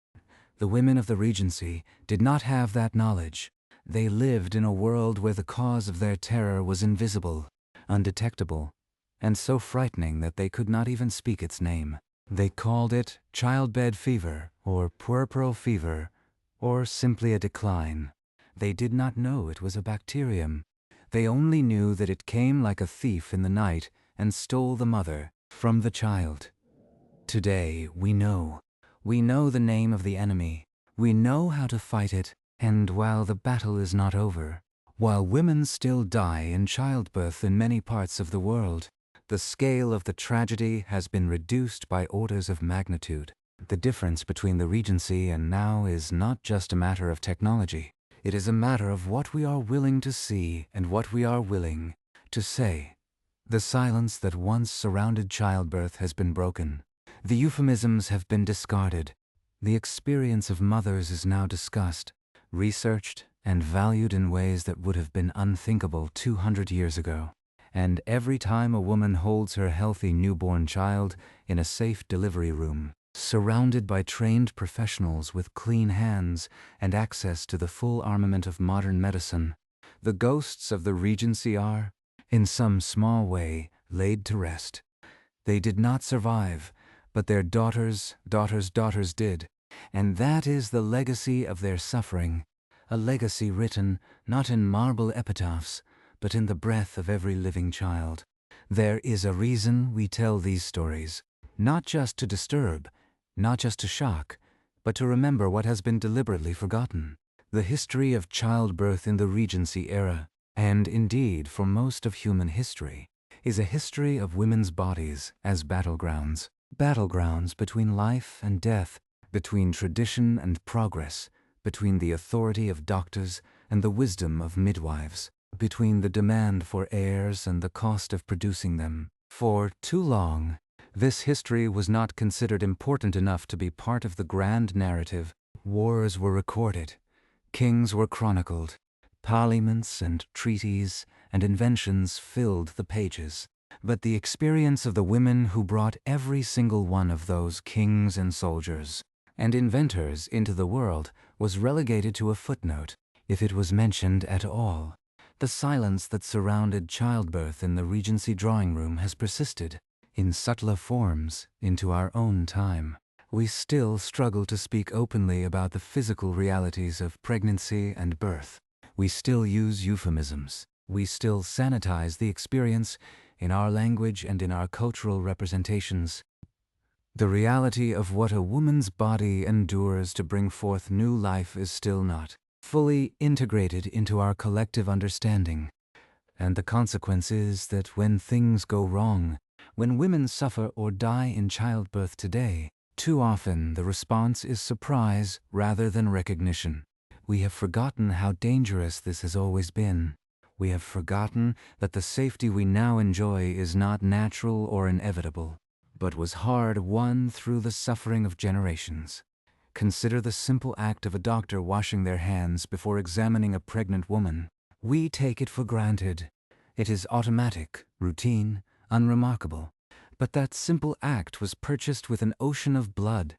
The women of the Regency did not have that knowledge. They lived in a world where the cause of their terror was invisible, undetectable, and so frightening that they could not even speak its name. They called it childbed fever, or puerperal fever, or simply a decline. They did not know it was a bacterium. They only knew that it came like a thief in the night and stole the mother from the child. Today, we know. We know the name of the enemy. We know how to fight it, and while the battle is not over, while women still die in childbirth in many parts of the world, the scale of the tragedy has been reduced by orders of magnitude. The difference between the Regency and now is not just a matter of technology. It is a matter of what we are willing to see and what we are willing to say. The silence that once surrounded childbirth has been broken. The euphemisms have been discarded. The experience of mothers is now discussed, researched, and valued in ways that would have been unthinkable 200 years ago. And every time a woman holds her healthy newborn child in a safe delivery room, surrounded by trained professionals with clean hands and access to the full armament of modern medicine. The ghosts of the Regency are, in some small way, laid to rest. They did not survive, but their daughters' daughters did, and that is the legacy of their suffering, a legacy written not in marble epitaphs, but in the breath of every living child. There is a reason we tell these stories, not just to disturb, not just to shock, but to remember what has been deliberately forgotten. The history of childbirth in the Regency era, and indeed for most of human history, is a history of women's bodies as battlegrounds. Battlegrounds between life and death, between tradition and progress, between the authority of doctors and the wisdom of midwives, between the demand for heirs and the cost of producing them. For too long, this history was not considered important enough to be part of the grand narrative. Wars were recorded, kings were chronicled, parliaments and treaties and inventions filled the pages. But the experience of the women who brought every single one of those kings and soldiers and inventors into the world was relegated to a footnote, if it was mentioned at all. The silence that surrounded childbirth in the Regency drawing room has persisted, in subtler forms, into our own time. We still struggle to speak openly about the physical realities of pregnancy and birth. We still use euphemisms. We still sanitize the experience in our language and in our cultural representations. The reality of what a woman's body endures to bring forth new life is still not fully integrated into our collective understanding. And the consequence is that when things go wrong, when women suffer or die in childbirth today, too often the response is surprise rather than recognition. We have forgotten how dangerous this has always been. We have forgotten that the safety we now enjoy is not natural or inevitable, but was hard-won through the suffering of generations. Consider the simple act of a doctor washing their hands before examining a pregnant woman. We take it for granted. It is automatic, routine, unremarkable. But that simple act was purchased with an ocean of blood.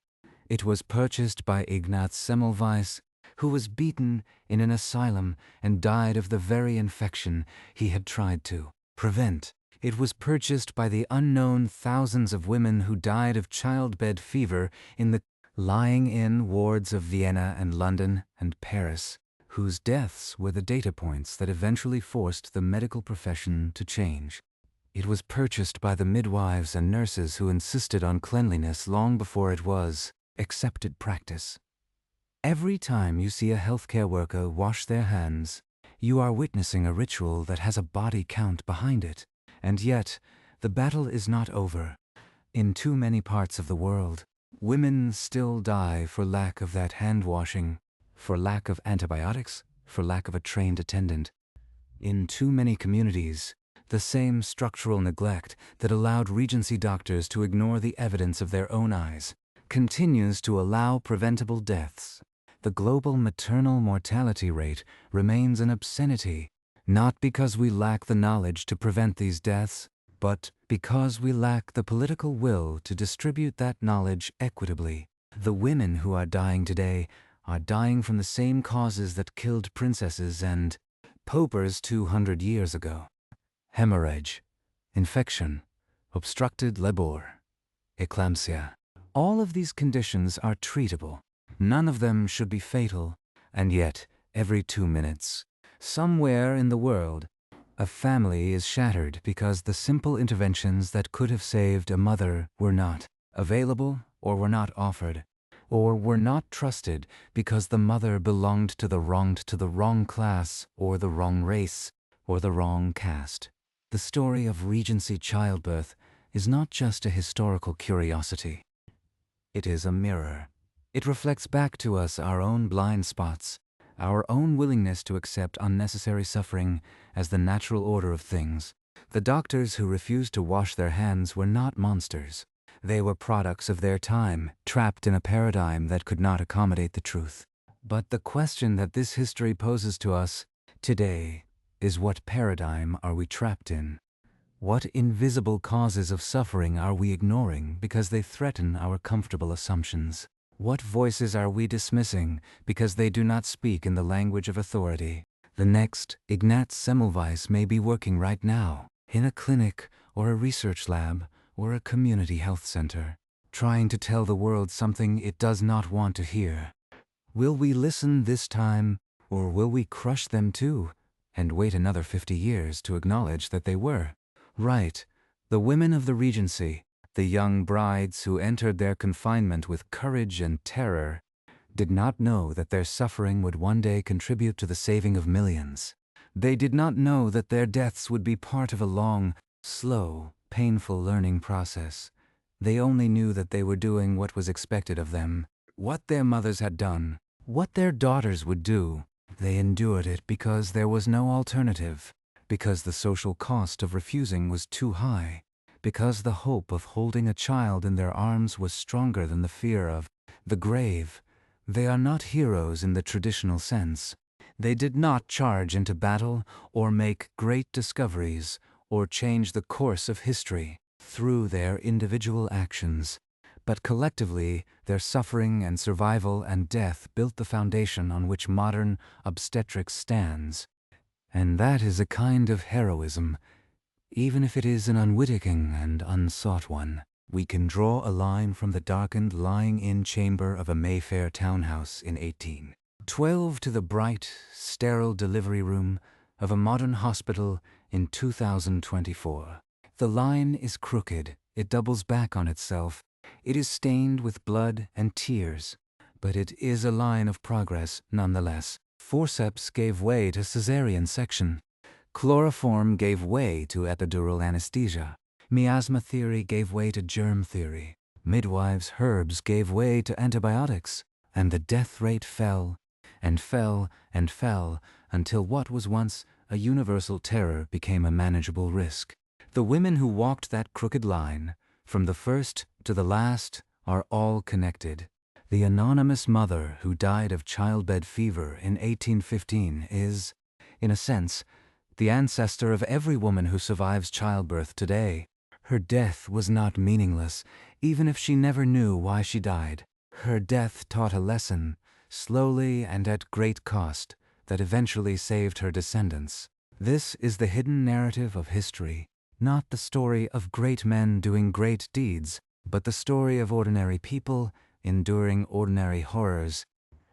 It was purchased by Ignaz Semmelweis, who was beaten in an asylum and died of the very infection he had tried to prevent. It was purchased by the unknown thousands of women who died of childbed fever in the lying-in wards of Vienna and London and Paris, whose deaths were the data points that eventually forced the medical profession to change. It was purchased by the midwives and nurses who insisted on cleanliness long before it was accepted practice. Every time you see a healthcare worker wash their hands, you are witnessing a ritual that has a body count behind it. And yet, the battle is not over. In too many parts of the world, women still die for lack of that hand washing, for lack of antibiotics, for lack of a trained attendant. In too many communities, the same structural neglect that allowed Regency doctors to ignore the evidence of their own eyes continues to allow preventable deaths. The global maternal mortality rate remains an obscenity, not because we lack the knowledge to prevent these deaths, but because we lack the political will to distribute that knowledge equitably. The women who are dying today are dying from the same causes that killed princesses and popers 200 years ago. Hemorrhage, infection, obstructed labor, eclampsia. All of these conditions are treatable. None of them should be fatal, and yet, every 2 minutes, somewhere in the world, a family is shattered because the simple interventions that could have saved a mother were not available or were not offered, or were not trusted because the mother belonged to the wrong class or the wrong race or the wrong caste. The story of Regency childbirth is not just a historical curiosity. It is a mirror. It reflects back to us our own blind spots, our own willingness to accept unnecessary suffering as the natural order of things. The doctors who refused to wash their hands were not monsters. They were products of their time, trapped in a paradigm that could not accommodate the truth. But the question that this history poses to us today is, what paradigm are we trapped in? What invisible causes of suffering are we ignoring because they threaten our comfortable assumptions? What voices are we dismissing because they do not speak in the language of authority? The next Ignaz Semmelweis may be working right now, in a clinic or a research lab or a community health center, trying to tell the world something it does not want to hear. Will we listen this time, or will we crush them too, and wait another 50 years to acknowledge that they were right? The women of the Regency, the young brides who entered their confinement with courage and terror, did not know that their suffering would one day contribute to the saving of millions. They did not know that their deaths would be part of a long, slow, painful learning process. They only knew that they were doing what was expected of them, what their mothers had done, what their daughters would do. They endured it because there was no alternative, because the social cost of refusing was too high, because the hope of holding a child in their arms was stronger than the fear of the grave. They are not heroes in the traditional sense. They did not charge into battle or make great discoveries or change the course of history through their individual actions, but collectively their suffering and survival and death built the foundation on which modern obstetrics stands. And that is a kind of heroism, even if it is an unwitting and unsought one. We can draw a line from the darkened lying-in chamber of a Mayfair townhouse in 1812 to the bright, sterile delivery room of a modern hospital in 2024. The line is crooked, it doubles back on itself, it is stained with blood and tears, but it is a line of progress nonetheless. Forceps gave way to cesarean section. Chloroform gave way to epidural anesthesia. Miasma theory gave way to germ theory. Midwives' herbs gave way to antibiotics. And the death rate fell, and fell, and fell, until what was once a universal terror became a manageable risk. The women who walked that crooked line, from the first to the last, are all connected. The anonymous mother who died of childbed fever in 1815 is, in a sense, the ancestor of every woman who survives childbirth today. Her death was not meaningless, even if she never knew why she died. Her death taught a lesson, slowly and at great cost, that eventually saved her descendants. This is the hidden narrative of history, not the story of great men doing great deeds, but the story of ordinary people enduring ordinary horrors,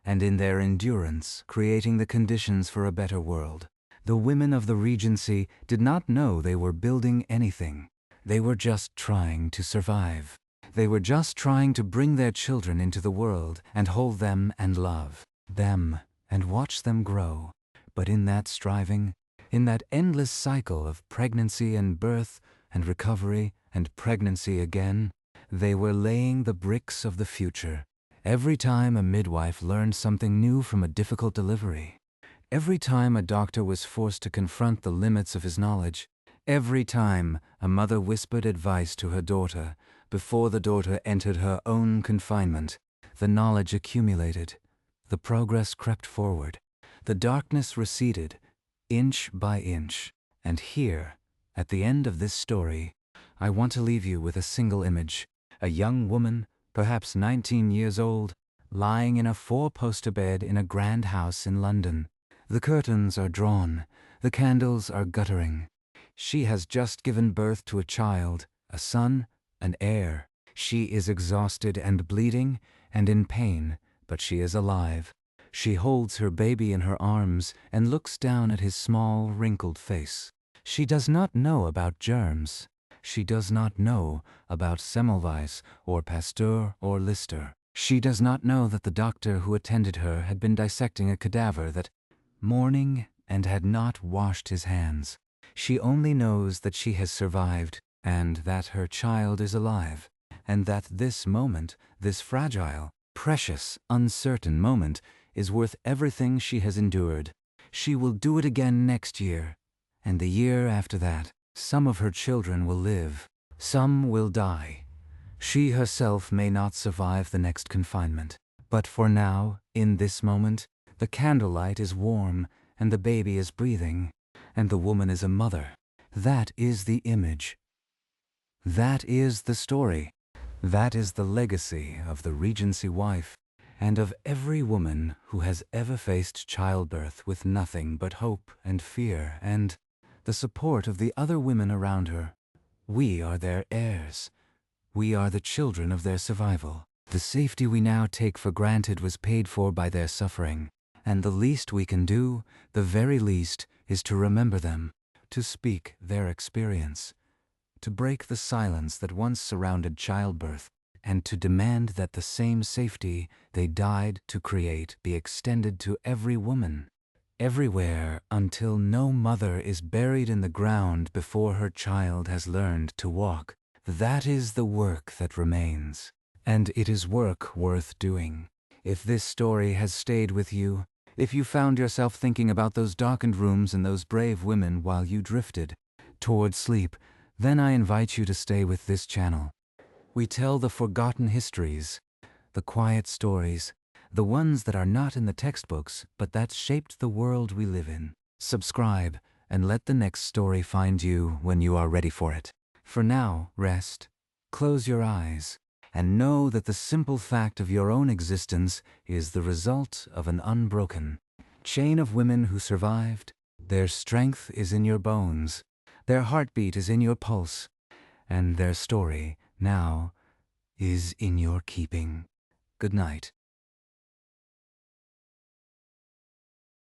and in their endurance creating the conditions for a better world. The women of the Regency did not know they were building anything. They were just trying to survive. They were just trying to bring their children into the world and hold them and love them and watch them grow. But in that striving, in that endless cycle of pregnancy and birth and recovery and pregnancy again, they were laying the bricks of the future. Every time a midwife learned something new from a difficult delivery, every time a doctor was forced to confront the limits of his knowledge, every time a mother whispered advice to her daughter before the daughter entered her own confinement, the knowledge accumulated, the progress crept forward, the darkness receded, inch by inch. And here, at the end of this story, I want to leave you with a single image. A young woman, perhaps 19 years old, lying in a four-poster bed in a grand house in London. The curtains are drawn, the candles are guttering. She has just given birth to a child, a son, an heir. She is exhausted and bleeding and in pain, but she is alive. She holds her baby in her arms and looks down at his small, wrinkled face. She does not know about germs. She does not know about Semmelweis or Pasteur or Lister. She does not know that the doctor who attended her had been dissecting a cadaver that morning and had not washed his hands. She only knows that she has survived and that her child is alive, and that this moment, this fragile, precious, uncertain moment, is worth everything she has endured. She will do it again next year, and the year after that. Some of her children will live, some will die. She herself may not survive the next confinement. But for now, in this moment, the candlelight is warm, and the baby is breathing, and the woman is a mother. That is the image. That is the story. That is the legacy of the Regency wife, and of every woman who has ever faced childbirth with nothing but hope and fear and the support of the other women around her. We are their heirs. We are the children of their survival. The safety we now take for granted was paid for by their suffering, and the least we can do, the very least, is to remember them, to speak their experience, to break the silence that once surrounded childbirth, and to demand that the same safety they died to create be extended to every woman, everywhere, until no mother is buried in the ground before her child has learned to walk. That is the work that remains, and it is work worth doing. If this story has stayed with you, if you found yourself thinking about those darkened rooms and those brave women while you drifted toward sleep, then I invite you to stay with this channel. We tell the forgotten histories, the quiet stories, the ones that are not in the textbooks but that shaped the world we live in. Subscribe and let the next story find you when you are ready for it. For now, rest, close your eyes, and know that the simple fact of your own existence is the result of an unbroken chain of women who survived. Their strength is in your bones, their heartbeat is in your pulse, and their story now is in your keeping. Good night.